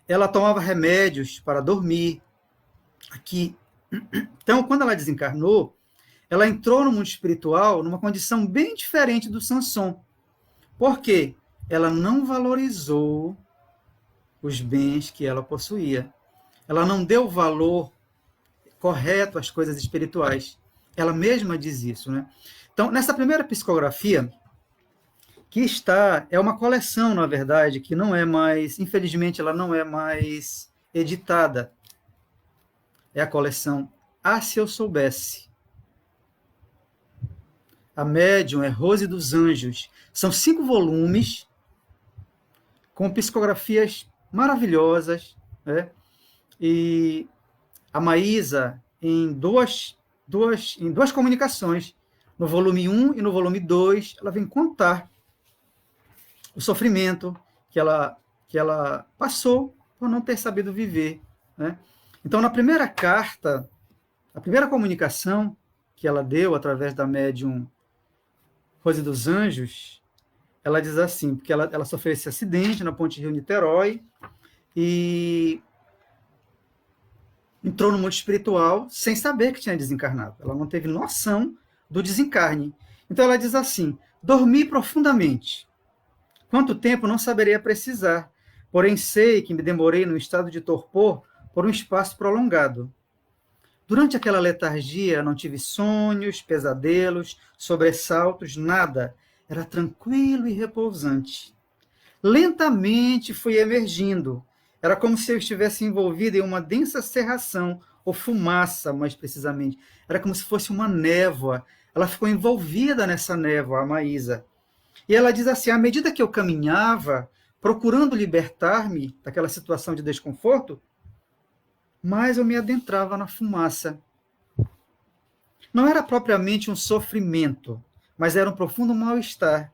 Speaker 1: Ela tomava remédios para dormir aqui. Então, quando ela desencarnou, ela entrou no mundo espiritual numa condição bem diferente do Sansão. Por quê? Ela não valorizou os bens que ela possuía. Ela não deu valor correto às coisas espirituais. Ela mesma diz isso, né? Então, nessa primeira psicografia, que é uma coleção, na verdade, que não é mais, infelizmente, ela não é mais editada. É a coleção Ah, Se Eu Soubesse. A médium é Rose dos Anjos. São 5 volumes com psicografias maravilhosas, né? E a Maísa, em duas comunicações, no volume 1 e no volume 2, ela vem contar o sofrimento que ela passou por não ter sabido viver, né? Então, na primeira carta, a primeira comunicação que ela deu através da médium Rose dos Anjos, ela diz assim, porque ela sofreu esse acidente na Ponte Rio-Niterói e entrou no mundo espiritual sem saber que tinha desencarnado. Ela não teve noção do desencarne. Então ela diz assim: dormi profundamente. Quanto tempo não saberia precisar, porém sei que me demorei num estado de torpor por um espaço prolongado. Durante aquela letargia não tive sonhos, pesadelos, sobressaltos, nada. Era tranquilo e repousante. Lentamente fui emergindo. Era como se eu estivesse envolvido em uma densa cerração, ou fumaça, mais precisamente. Era como se fosse uma névoa. Ela ficou envolvida nessa névoa, a Maísa. E ela diz assim: à medida que eu caminhava, procurando libertar-me daquela situação de desconforto, mais eu me adentrava na fumaça. Não era propriamente um sofrimento, mas era um profundo mal-estar.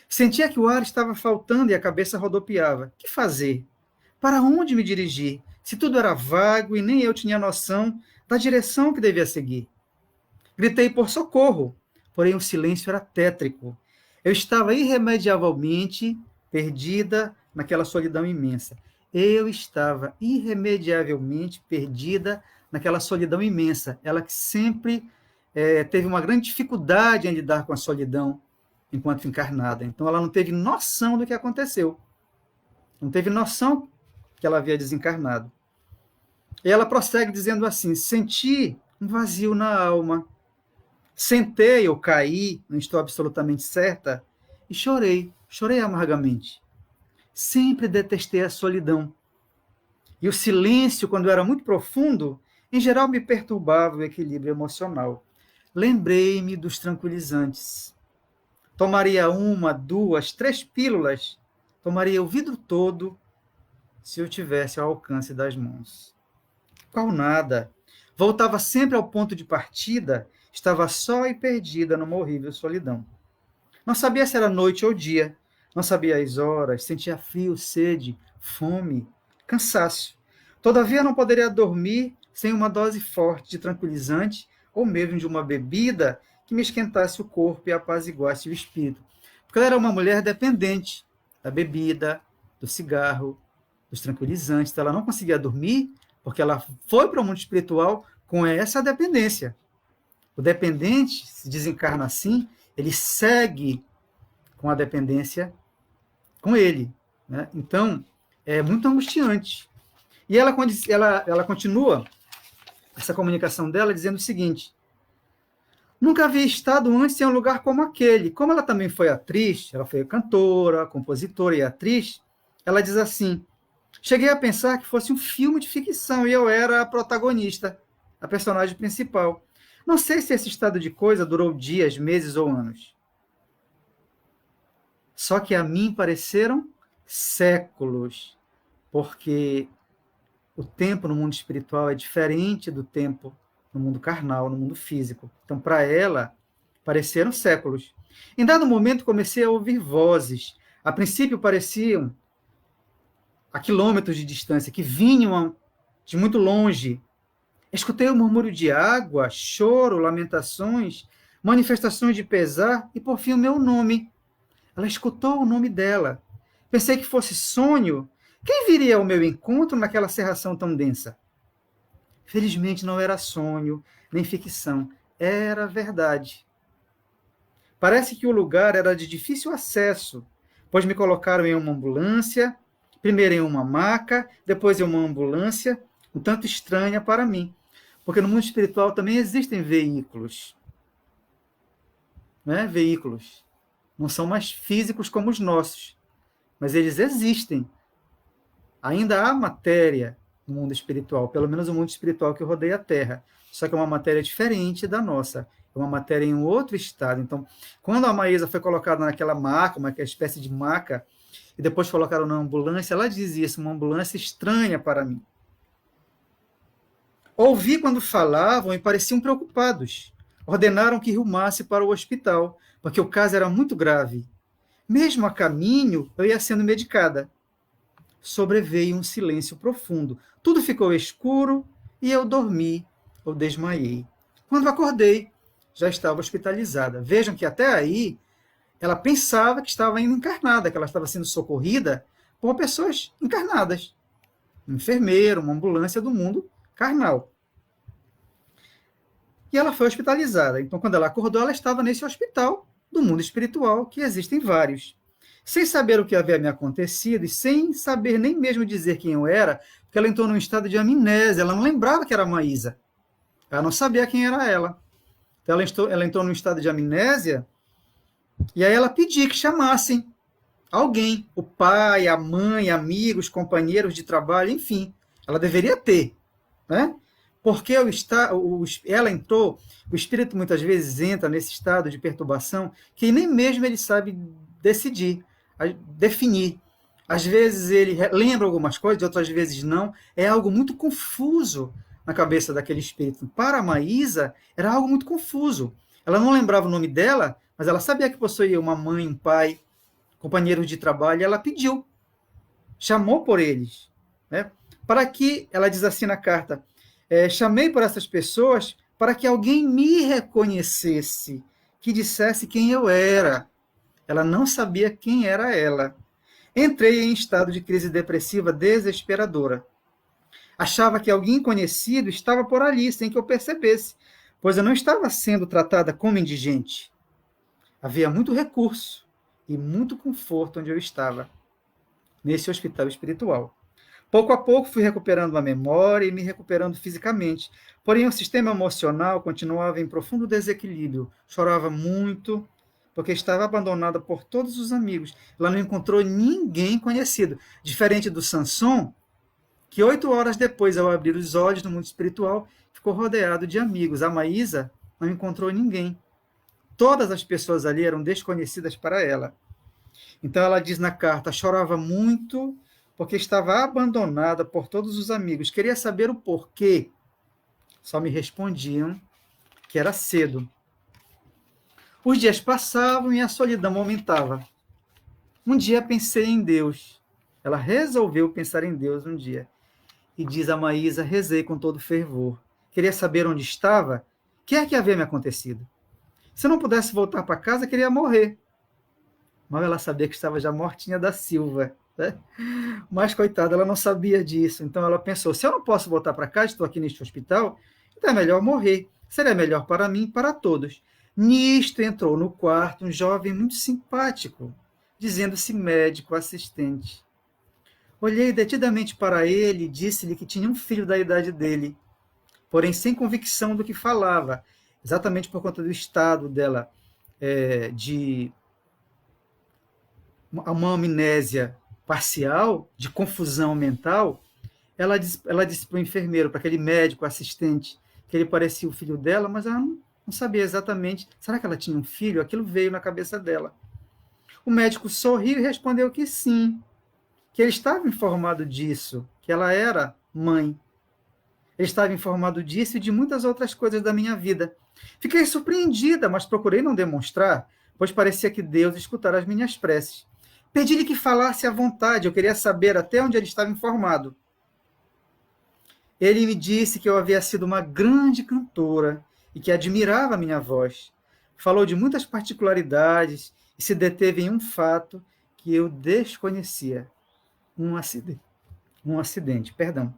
Speaker 1: Sentia que o ar estava faltando e a cabeça rodopiava. Que fazer? Para onde me dirigir? Se tudo era vago e nem eu tinha noção da direção que devia seguir. Gritei por socorro, porém o silêncio era tétrico. Eu estava irremediavelmente perdida naquela solidão imensa. Eu estava irremediavelmente perdida naquela solidão imensa. Ela que sempre teve uma grande dificuldade em lidar com a solidão enquanto encarnada. Então ela não teve noção do que aconteceu. Não teve noção que ela havia desencarnado. E ela prossegue dizendo assim: senti um vazio na alma. Sentei ou caí, não estou absolutamente certa, e chorei amargamente. Sempre detestei a solidão. E o silêncio, quando era muito profundo, em geral me perturbava o equilíbrio emocional. Lembrei-me dos tranquilizantes. Tomaria 1, 2, 3 pílulas, tomaria o vidro todo se eu tivesse ao alcance das mãos. Qual nada. Voltava sempre ao ponto de partida, estava só e perdida numa horrível solidão. Não sabia se era noite ou dia, não sabia as horas, sentia frio, sede, fome, cansaço. Todavia não poderia dormir sem uma dose forte de tranquilizante ou mesmo de uma bebida que me esquentasse o corpo e apaziguasse o espírito. Porque ela era uma mulher dependente da bebida, do cigarro, dos tranquilizantes. Então ela não conseguia dormir porque ela foi para o mundo espiritual com essa dependência. O dependente se desencarna assim, ele segue com a dependência com ele, né? Então, é muito angustiante. E ela continua essa comunicação dela dizendo o seguinte: nunca havia estado antes em um lugar como aquele. Como ela também foi atriz, ela foi cantora, compositora e atriz, ela diz assim: cheguei a pensar que fosse um filme de ficção e eu era a protagonista, a personagem principal. Não sei se esse estado de coisa durou dias, meses ou anos. Só que a mim pareceram séculos, porque o tempo no mundo espiritual é diferente do tempo no mundo carnal, no mundo físico. Então, para ela, pareceram séculos. Em dado momento, comecei a ouvir vozes. A princípio, pareciam a quilômetros de distância, que vinham de muito longe. Escutei o murmúrio de água, choro, lamentações, manifestações de pesar e, por fim, o meu nome. Ela escutou o nome dela. Pensei que fosse sonho. Quem viria ao meu encontro naquela cerração tão densa? Felizmente não era sonho, nem ficção. Era verdade. Parece que o lugar era de difícil acesso, pois me colocaram em uma ambulância Primeiro em uma maca, depois em uma ambulância, um tanto estranha para mim. Porque no mundo espiritual também existem veículos. Né? Veículos. Não são mais físicos como os nossos, mas eles existem. Ainda há matéria no mundo espiritual, pelo menos o mundo espiritual que rodeia a Terra. Só que é uma matéria diferente da nossa. É uma matéria em um outro estado. Então, quando a Maísa foi colocada naquela maca, uma espécie de maca, e depois colocaram na ambulância, ela dizia isso, uma ambulância estranha para mim. Ouvi quando falavam e pareciam preocupados. Ordenaram que rumasse para o hospital, porque o caso era muito grave. Mesmo a caminho, eu ia sendo medicada. Sobreveio um silêncio profundo. Tudo ficou escuro e eu dormi, ou desmaiei. Quando acordei, já estava hospitalizada. Vejam que até aí ela pensava que estava ainda encarnada, que ela estava sendo socorrida por pessoas encarnadas. Um enfermeiro, uma ambulância do mundo carnal. E ela foi hospitalizada. Então, quando ela acordou, ela estava nesse hospital do mundo espiritual, que existem vários. Sem saber o que havia me acontecido e sem saber nem mesmo dizer quem eu era, porque ela entrou num estado de amnésia, ela não lembrava que era a Maísa. Ela não sabia quem era ela. Então, ela entrou num estado de amnésia e aí ela pediu que chamassem alguém, o pai, a mãe, amigos, companheiros de trabalho, enfim. Ela deveria ter, né? Porque ela entrou, o espírito muitas vezes entra nesse estado de perturbação que nem mesmo ele sabe decidir, definir. Às vezes ele lembra algumas coisas, outras vezes não. É algo muito confuso na cabeça daquele espírito. Para a Maísa, era algo muito confuso. Ela não lembrava o nome dela, mas ela sabia que possuía uma mãe, um pai, companheiros de trabalho, e ela pediu, chamou por eles, né? Para que, ela diz assim na carta, chamei por essas pessoas para que alguém me reconhecesse, que dissesse quem eu era. Ela não sabia quem era ela. Entrei em estado de crise depressiva desesperadora. Achava que alguém conhecido estava por ali, sem que eu percebesse, pois eu não estava sendo tratada como indigente. Havia muito recurso e muito conforto onde eu estava, nesse hospital espiritual. Pouco a pouco fui recuperando a memória e me recuperando fisicamente. Porém, o sistema emocional continuava em profundo desequilíbrio. Chorava muito, porque estava abandonada por todos os amigos. Ela não encontrou ninguém conhecido. Diferente do Samson, que 8 horas depois, ao abrir os olhos no mundo espiritual, ficou rodeado de amigos. A Maísa não encontrou ninguém. Todas as pessoas ali eram desconhecidas para ela. Então ela diz na carta, chorava muito porque estava abandonada por todos os amigos. Queria saber o porquê. Só me respondiam que era cedo. Os dias passavam e a solidão aumentava. Um dia pensei em Deus. Ela resolveu pensar em Deus um dia. E diz a Maísa, rezei com todo fervor. Queria saber onde estava, o que é que havia me acontecido. Se eu não pudesse voltar para casa, queria morrer. Mal ela sabia que estava já mortinha da Silva. Né? Mas, coitada, ela não sabia disso. Então ela pensou, se eu não posso voltar para casa, estou aqui neste hospital, então é melhor morrer. Seria melhor para mim e para todos. Nisto entrou no quarto um jovem muito simpático, dizendo-se médico assistente. Olhei detidamente para ele e disse-lhe que tinha um filho da idade dele, porém sem convicção do que falava, exatamente por conta do estado dela de uma amnésia parcial, de confusão mental. Ela disse para o enfermeiro, para aquele médico assistente, que ele parecia o filho dela, mas ela não sabia exatamente. Será que ela tinha um filho? Aquilo veio na cabeça dela. O médico sorriu e respondeu que sim, que ele estava informado disso, que ela era mãe. Ele estava informado disso e de muitas outras coisas da minha vida. Fiquei surpreendida, mas procurei não demonstrar, pois parecia que Deus escutara as minhas preces. Pedi-lhe que falasse à vontade, eu queria saber até onde ele estava informado. Ele me disse que eu havia sido uma grande cantora e que admirava a minha voz. Falou de muitas particularidades e se deteve em um fato que eu desconhecia. Um acidente, perdão.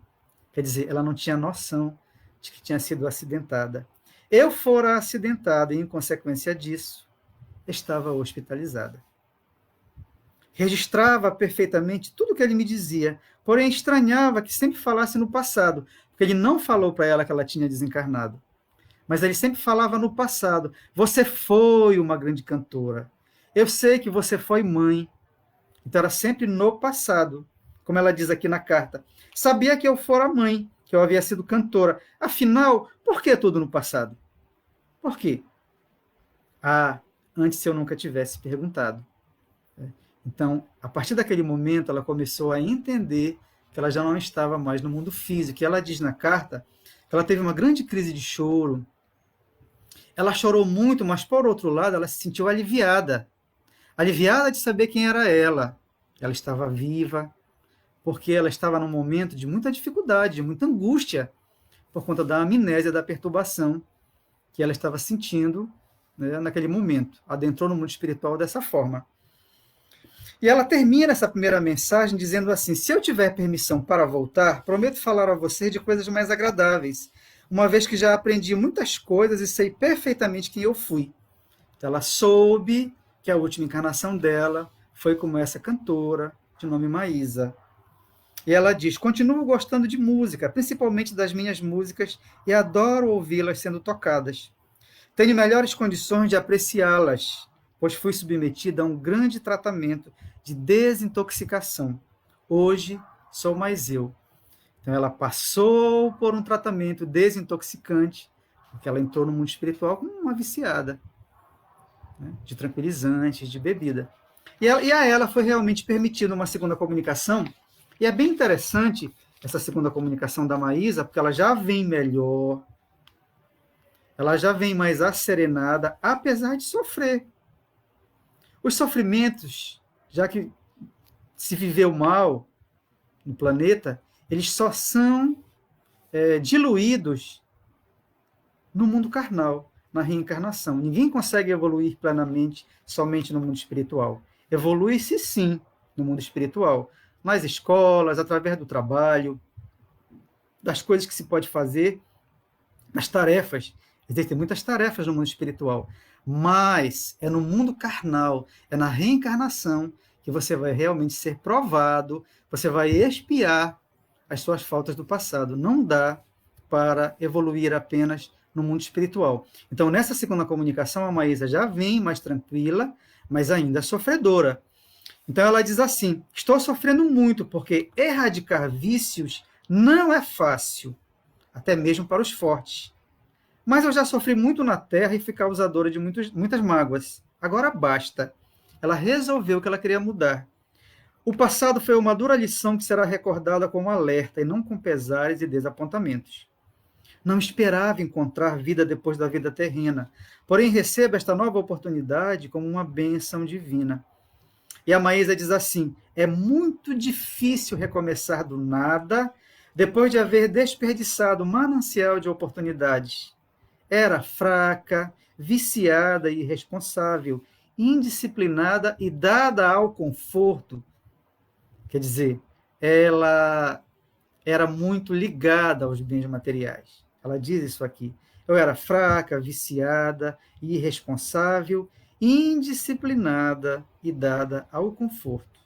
Speaker 1: Quer dizer, ela não tinha noção de que tinha sido acidentada. Eu fora acidentada e, em consequência disso, estava hospitalizada. Registrava perfeitamente tudo o que ele me dizia, porém estranhava que sempre falasse no passado, porque ele não falou para ela que ela tinha desencarnado. Mas ele sempre falava no passado. Você foi uma grande cantora. Eu sei que você foi mãe. Então era sempre no passado, como ela diz aqui na carta. Sabia que eu fora mãe, que eu havia sido cantora. Afinal, por que tudo no passado? Por quê? Ah, antes eu nunca tivesse perguntado. Então, a partir daquele momento, ela começou a entender que ela já não estava mais no mundo físico. E ela diz na carta que ela teve uma grande crise de choro. Ela chorou muito, mas por outro lado, ela se sentiu aliviada. Aliviada de saber quem era ela. Ela estava viva, porque ela estava num momento de muita dificuldade, de muita angústia, por conta da amnésia, da perturbação que ela estava sentindo, né, naquele momento. Adentrou no mundo espiritual dessa forma. E ela termina essa primeira mensagem dizendo assim: se eu tiver permissão para voltar, prometo falar a você de coisas mais agradáveis, uma vez que já aprendi muitas coisas e sei perfeitamente quem eu fui. Então, ela soube que a última encarnação dela foi como essa cantora, de nome Maísa. E ela diz: continuo gostando de música, principalmente das minhas músicas, e adoro ouvi-las sendo tocadas. Tenho melhores condições de apreciá-las, pois fui submetida a um grande tratamento de desintoxicação. Hoje sou mais eu. Então ela passou por um tratamento desintoxicante, porque ela entrou no mundo espiritual como uma viciada, né, de tranquilizantes, de bebida. E a ela foi realmente permitida uma segunda comunicação, e é bem interessante essa segunda comunicação da Maísa, porque ela já vem melhor, ela já vem mais asserenada, apesar de sofrer. Os sofrimentos, já que se viveu mal no planeta, eles só são diluídos no mundo carnal, na reencarnação. Ninguém consegue evoluir plenamente somente no mundo espiritual. Evolui-se sim no mundo espiritual, nas escolas, através do trabalho, das coisas que se pode fazer, das tarefas. Existem muitas tarefas no mundo espiritual, mas é no mundo carnal, é na reencarnação que você vai realmente ser provado, você vai expiar as suas faltas do passado. Não dá para evoluir apenas no mundo espiritual. Então, nessa segunda comunicação, a Maísa já vem mais tranquila, mas ainda sofredora. Então, ela diz assim: estou sofrendo muito, porque erradicar vícios não é fácil, até mesmo para os fortes. Mas eu já sofri muito na Terra e fui causadora de muitas mágoas. Agora basta. Ela resolveu que ela queria mudar. O passado foi uma dura lição que será recordada como alerta e não com pesares e desapontamentos. Não esperava encontrar vida depois da vida terrena, porém recebo esta nova oportunidade como uma bênção divina. E a Maísa diz assim: é muito difícil recomeçar do nada depois de haver desperdiçado um manancial de oportunidades. Era fraca, viciada e irresponsável, indisciplinada e dada ao conforto. Quer dizer, ela era muito ligada aos bens materiais. Ela diz isso aqui. Eu era fraca, viciada, irresponsável, indisciplinada e dada ao conforto.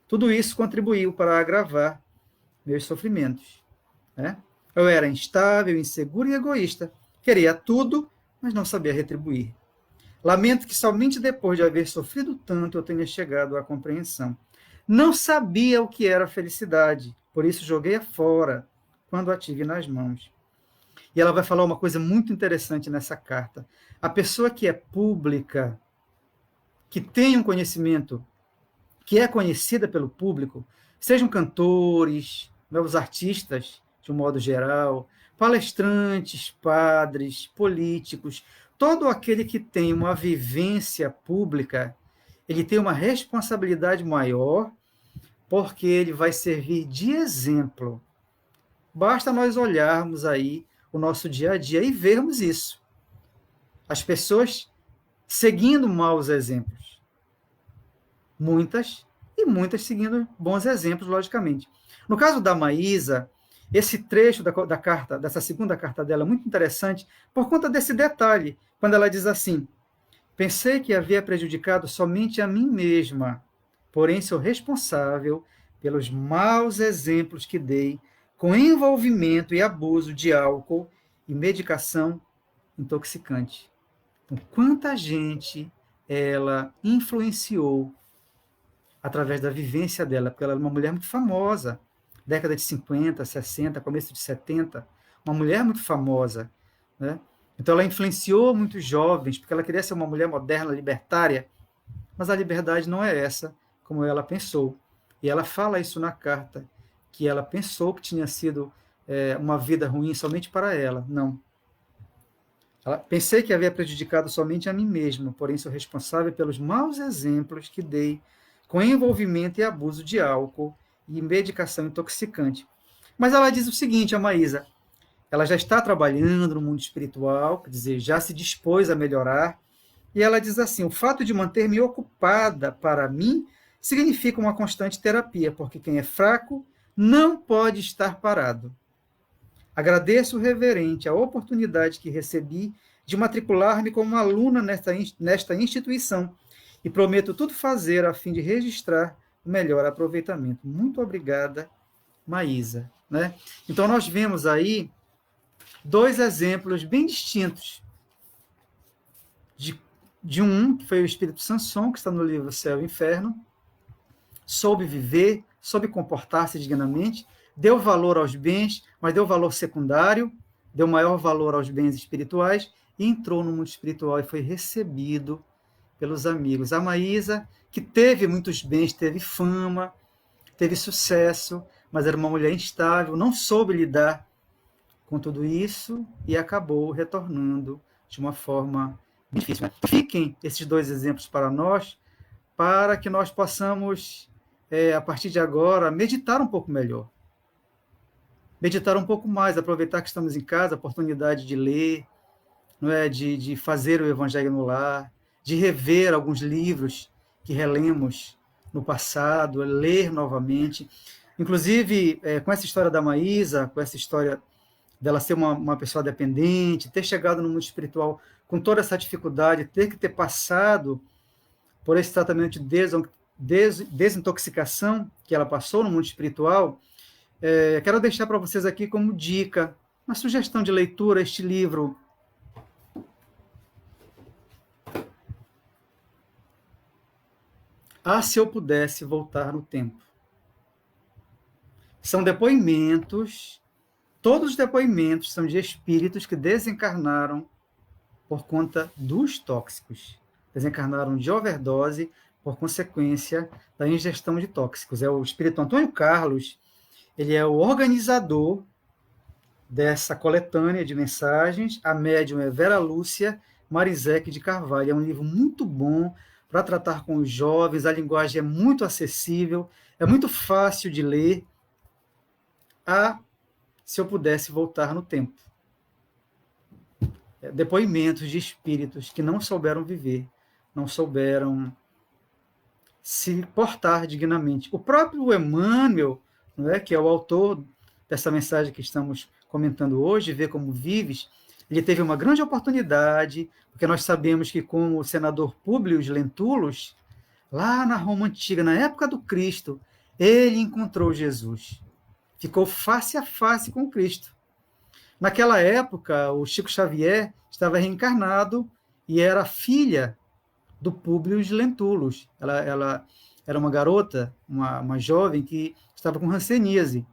Speaker 1: Tudo isso contribuiu para agravar meus sofrimentos, né? Eu era instável, inseguro e egoísta. Queria tudo, mas não sabia retribuir. Lamento que somente depois de haver sofrido tanto eu tenha chegado à compreensão. Não sabia o que era felicidade, por isso joguei-a fora quando a tive nas mãos. E ela vai falar uma coisa muito interessante nessa carta. A pessoa que é pública, que tem um conhecimento, que é conhecida pelo público, sejam cantores, os artistas, de um modo geral, palestrantes, padres, políticos, todo aquele que tem uma vivência pública, ele tem uma responsabilidade maior, porque ele vai servir de exemplo. Basta nós olharmos aí o nosso dia a dia e vermos isso. As pessoas seguindo maus exemplos. Muitas e muitas seguindo bons exemplos, logicamente. No caso da Maísa, esse trecho da carta, dessa segunda carta dela, é muito interessante por conta desse detalhe, quando ela diz assim: pensei que havia prejudicado somente a mim mesma, porém sou responsável pelos maus exemplos que dei com envolvimento e abuso de álcool e medicação intoxicante. Então, quanta gente ela influenciou através da vivência dela, porque ela era uma mulher muito famosa, década de 50, 60, começo de 70, uma mulher muito famosa, né? Então ela influenciou muitos jovens, porque ela queria ser uma mulher moderna, libertária, mas a liberdade não é essa, como ela pensou. E ela fala isso na carta, que ela pensou que tinha sido uma vida ruim somente para ela. Não. Pensei que havia prejudicado somente a mim mesma, porém sou responsável pelos maus exemplos que dei com envolvimento e abuso de álcool e medicação intoxicante. Mas ela diz o seguinte, a Maísa, ela já está trabalhando no mundo espiritual, quer dizer, já se dispôs a melhorar, e ela diz assim, o fato de manter-me ocupada para mim significa uma constante terapia, porque quem é fraco não pode estar parado. Agradeço reverente a oportunidade que recebi de matricular-me como aluna nesta instituição e prometo tudo fazer a fim de registrar o melhor aproveitamento. Muito obrigada, Maísa. Né? Então, nós vemos aí dois exemplos bem distintos de um, que foi o espírito Sanson, que está no livro Céu e Inferno, soube viver, soube comportar-se dignamente, deu valor aos bens, mas deu valor secundário, deu maior valor aos bens espirituais e entrou no mundo espiritual e foi recebido pelos amigos. A Maísa, que teve muitos bens, teve fama, teve sucesso, mas era uma mulher instável, não soube lidar com tudo isso e acabou retornando de uma forma difícil. Fiquem esses dois exemplos para nós, para que nós possamos, a partir de agora, meditar um pouco melhor. Meditar um pouco mais, aproveitar que estamos em casa, a oportunidade de ler, não é? de fazer o Evangelho no lar, de rever alguns livros que relemos no passado, ler novamente. Inclusive, com essa história da Maísa, com essa história dela ser uma pessoa dependente, ter chegado no mundo espiritual com toda essa dificuldade, ter passado por esse tratamento de desintoxicação que ela passou no mundo espiritual, quero deixar para vocês aqui como dica, uma sugestão de leitura, este livro Se Eu Pudesse Voltar no Tempo. São depoimentos, todos os depoimentos são de espíritos que desencarnaram por conta dos tóxicos. Desencarnaram de overdose por consequência da ingestão de tóxicos. É o espírito Antônio Carlos, ele é o organizador dessa coletânea de mensagens. A médium é Vera Lúcia Marizek de Carvalho. É um livro muito bom para tratar com os jovens, a linguagem é muito acessível, é muito fácil de ler. Se Eu Pudesse Voltar no Tempo. Depoimentos de espíritos que não souberam viver, não souberam se portar dignamente. O próprio Emmanuel, não é, que é o autor dessa mensagem que estamos comentando hoje, Ver Como Vives, ele teve uma grande oportunidade, porque nós sabemos que com o senador Públio Lentulus, lá na Roma Antiga, na época do Cristo, ele encontrou Jesus. Ficou face a face com Cristo. Naquela época, o Chico Xavier estava reencarnado e era filha do Públio Lentulus. Ela era uma garota, uma jovem que estava com hanseníase.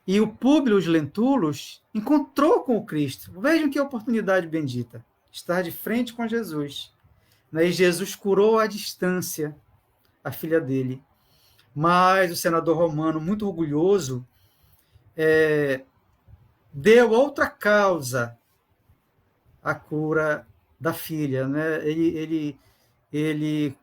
Speaker 1: E o Públio Lentulus encontrou com o Cristo. Vejam que oportunidade bendita, estar de frente com Jesus. E Jesus curou à distância a filha dele. Mas o senador romano, muito orgulhoso, deu outra causa à cura da filha. Né? Ele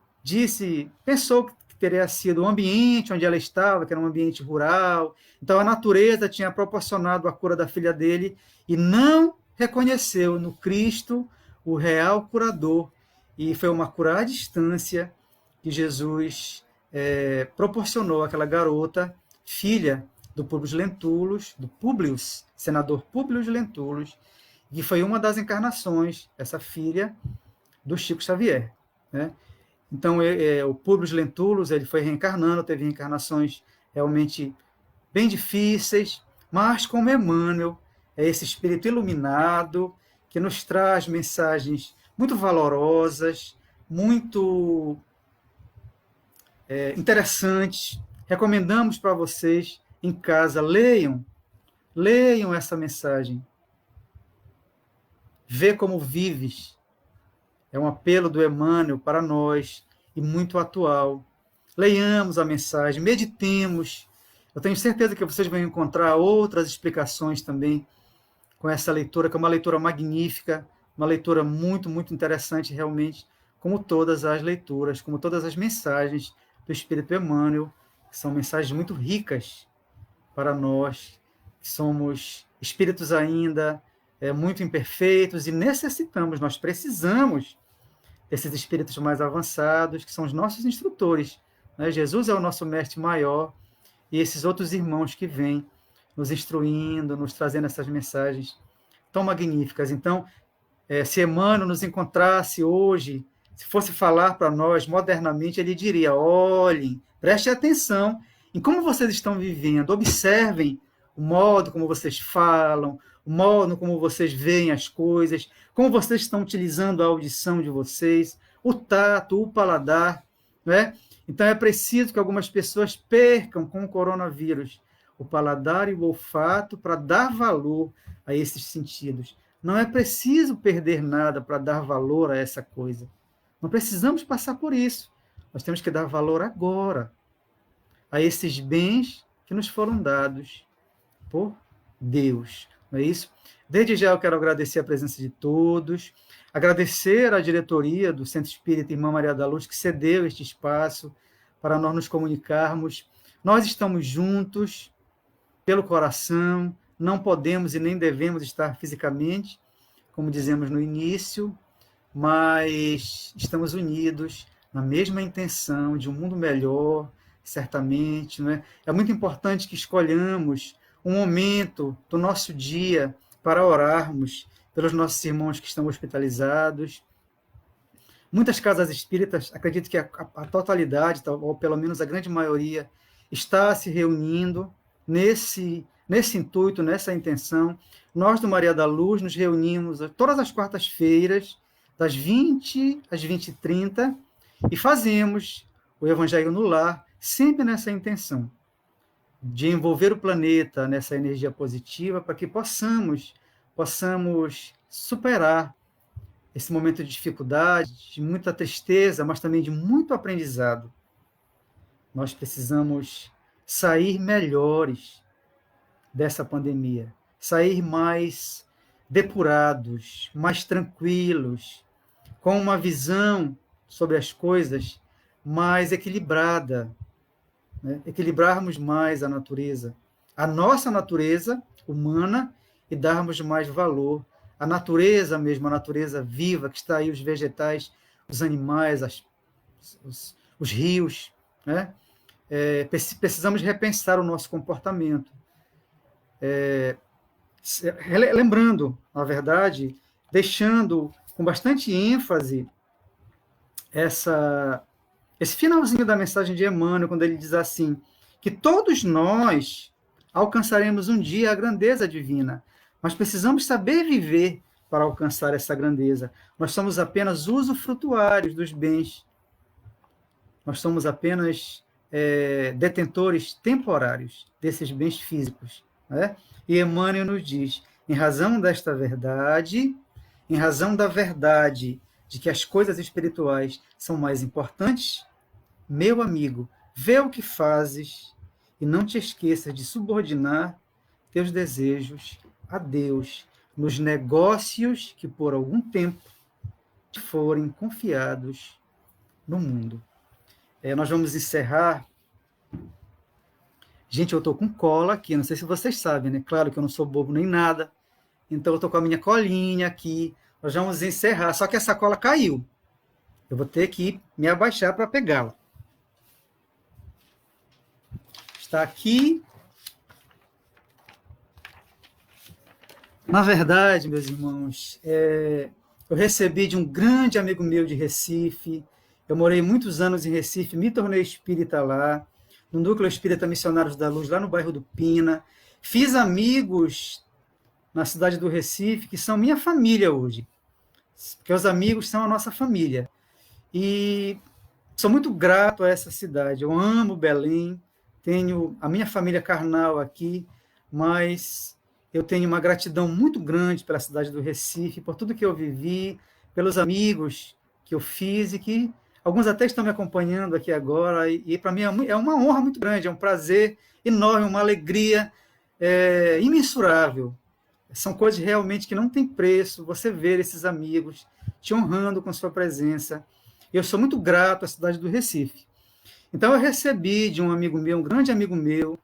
Speaker 1: pensou que teria sido o ambiente onde ela estava, que era um ambiente rural. Então, a natureza tinha proporcionado a cura da filha dele e não reconheceu no Cristo o real curador. E foi uma cura à distância que Jesus proporcionou àquela garota, filha do Públio Lentulus, senador Públio Lentulus, que foi uma das encarnações, essa filha do Chico Xavier. Né? Então, o Publius Lentulus, ele foi reencarnando, teve reencarnações realmente bem difíceis, mas como Emmanuel, é esse espírito iluminado que nos traz mensagens muito valorosas, muito interessantes. Recomendamos para vocês em casa, leiam essa mensagem. Vê como vives. É um apelo do Emmanuel para nós e muito atual. Leiamos a mensagem, meditemos. Eu tenho certeza que vocês vão encontrar outras explicações também com essa leitura, que é uma leitura magnífica, uma leitura muito, muito interessante realmente, como todas as leituras, como todas as mensagens do Espírito Emmanuel, que são mensagens muito ricas para nós, que somos espíritos ainda muito imperfeitos e nós precisamos desses espíritos mais avançados, que são os nossos instrutores. Né? Jesus é o nosso mestre maior e esses outros irmãos que vêm nos instruindo, nos trazendo essas mensagens tão magníficas. Então, se Emmanuel nos encontrasse hoje, se fosse falar para nós modernamente, ele diria: olhem, prestem atenção em como vocês estão vivendo, observem o modo como vocês falam, o modo como vocês veem as coisas, como vocês estão utilizando a audição de vocês, o tato, o paladar, né? Então é preciso que algumas pessoas percam com o coronavírus o paladar e o olfato para dar valor a esses sentidos. Não é preciso perder nada para dar valor a essa coisa. Não precisamos passar por isso. Nós temos que dar valor agora a esses bens que nos foram dados por Deus. Não é isso? Desde já eu quero agradecer a presença de todos, agradecer à diretoria do Centro Espírita Irmã Maria da Luz, que cedeu este espaço para nós nos comunicarmos. Nós estamos juntos pelo coração, não podemos e nem devemos estar fisicamente, como dizemos no início, mas estamos unidos na mesma intenção de um mundo melhor, certamente. Não é? É muito importante que escolhamos um momento do nosso dia para orarmos pelos nossos irmãos que estão hospitalizados. Muitas casas espíritas, acredito que a totalidade, ou pelo menos a grande maioria, está se reunindo nesse intuito, nessa intenção. Nós do Maria da Luz nos reunimos todas as quartas-feiras, das 20 às 20h30, e fazemos o Evangelho no Lar, sempre nessa intenção de envolver o planeta nessa energia positiva, para que possamos superar esse momento de dificuldade, de muita tristeza, mas também de muito aprendizado. Nós precisamos sair melhores dessa pandemia, sair mais depurados, mais tranquilos, com uma visão sobre as coisas mais equilibrada, né? Equilibrarmos mais a natureza, a nossa natureza humana, e darmos mais valor à natureza mesmo, a natureza viva que está aí, os vegetais, os animais, os rios, né? Precisamos repensar o nosso comportamento. Lembrando, na verdade, deixando com bastante ênfase esse finalzinho da mensagem de Emmanuel, quando ele diz assim, que todos nós alcançaremos um dia a grandeza divina, mas precisamos saber viver para alcançar essa grandeza. Nós somos apenas usufrutuários dos bens. Nós somos apenas detentores temporários desses bens físicos. Né? E Emmanuel nos diz, em razão desta verdade, em razão da verdade de que as coisas espirituais são mais importantes, meu amigo, vê o que fazes e não te esqueças de subordinar teus desejos a Deus nos negócios que por algum tempo te forem confiados no mundo. Nós vamos encerrar. Gente, eu estou com cola aqui, não sei se vocês sabem, né? Claro que eu não sou bobo nem nada, então eu estou com a minha colinha aqui. Nós vamos encerrar, só que essa cola caiu. Eu vou ter que me abaixar para pegá-la. Está aqui. Na verdade, meus irmãos, eu recebi de um grande amigo meu de Recife, Eu morei muitos anos em Recife, me tornei espírita lá, no Núcleo Espírita Missionários da Luz, lá no bairro do Pina. Fiz amigos na cidade do Recife, que são minha família hoje, porque os amigos são a nossa família. E sou muito grato a essa cidade. Eu amo Belém, tenho a minha família carnal aqui, mas eu tenho uma gratidão muito grande pela cidade do Recife, por tudo que eu vivi, pelos amigos que eu fiz e que alguns até estão me acompanhando aqui agora. E para mim é uma honra muito grande, é um prazer enorme, uma alegria imensurável. São coisas realmente que não tem preço, você ver esses amigos te honrando com sua presença. Eu sou muito grato à cidade do Recife. Então eu recebi de um amigo meu, um grande amigo meu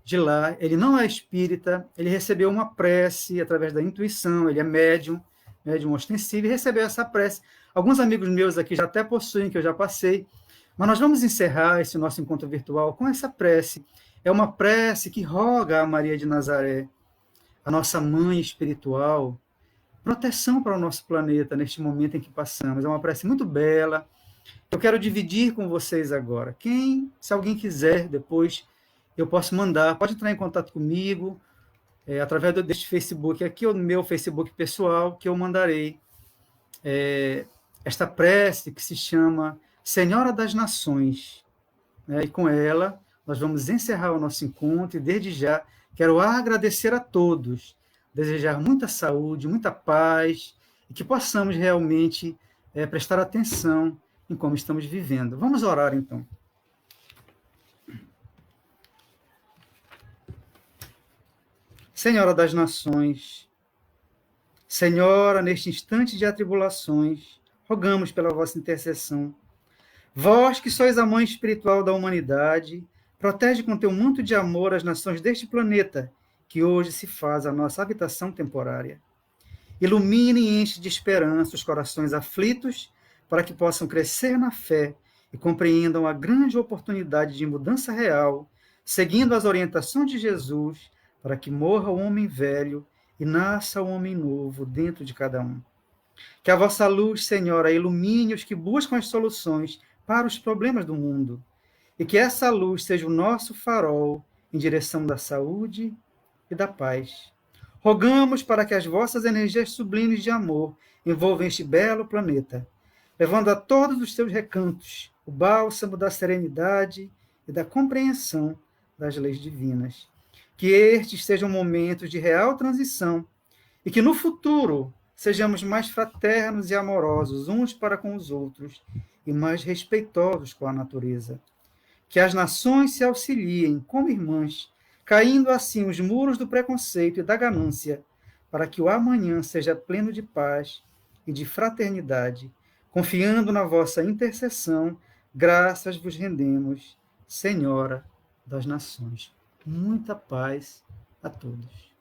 Speaker 1: de lá, ele não é espírita, ele recebeu uma prece através da intuição, ele é médium ostensivo, e recebeu essa prece. Alguns amigos meus aqui já até possuem, que eu já passei, mas nós vamos encerrar esse nosso encontro virtual com essa prece. É uma prece que roga a Maria de Nazaré, a nossa mãe espiritual, proteção para o nosso planeta neste momento em que passamos. É uma prece muito bela. Eu quero dividir com vocês agora. Se alguém quiser, depois eu posso mandar, pode entrar em contato comigo, através deste Facebook, aqui é o meu Facebook pessoal, que eu mandarei esta prece que se chama Senhora das Nações. E com ela, nós vamos encerrar o nosso encontro, e desde já quero agradecer a todos, desejar muita saúde, muita paz, e que possamos realmente prestar atenção em como estamos vivendo. Vamos orar, então. Senhora das Nações, Senhora, neste instante de atribulações, rogamos pela vossa intercessão. Vós, que sois a mãe espiritual da humanidade, protege com teu manto de amor as nações deste planeta, que hoje se faz a nossa habitação temporária. Ilumine e enche de esperança os corações aflitos, para que possam crescer na fé e compreendam a grande oportunidade de mudança real, seguindo as orientações de Jesus, para que morra o homem velho e nasça o homem novo dentro de cada um. Que a vossa luz, Senhora, ilumine os que buscam as soluções para os problemas do mundo, e que essa luz seja o nosso farol em direção da saúde e da paz. Rogamos para que as vossas energias sublimes de amor envolvam este belo planeta, levando a todos os seus recantos o bálsamo da serenidade e da compreensão das leis divinas. Que estes sejam momentos de real transição e que no futuro sejamos mais fraternos e amorosos uns para com os outros e mais respeitosos com a natureza. Que as nações se auxiliem como irmãs, caindo assim os muros do preconceito e da ganância, para que o amanhã seja pleno de paz e de fraternidade. Confiando na vossa intercessão, graças vos rendemos, Senhora das Nações. Muita paz a todos.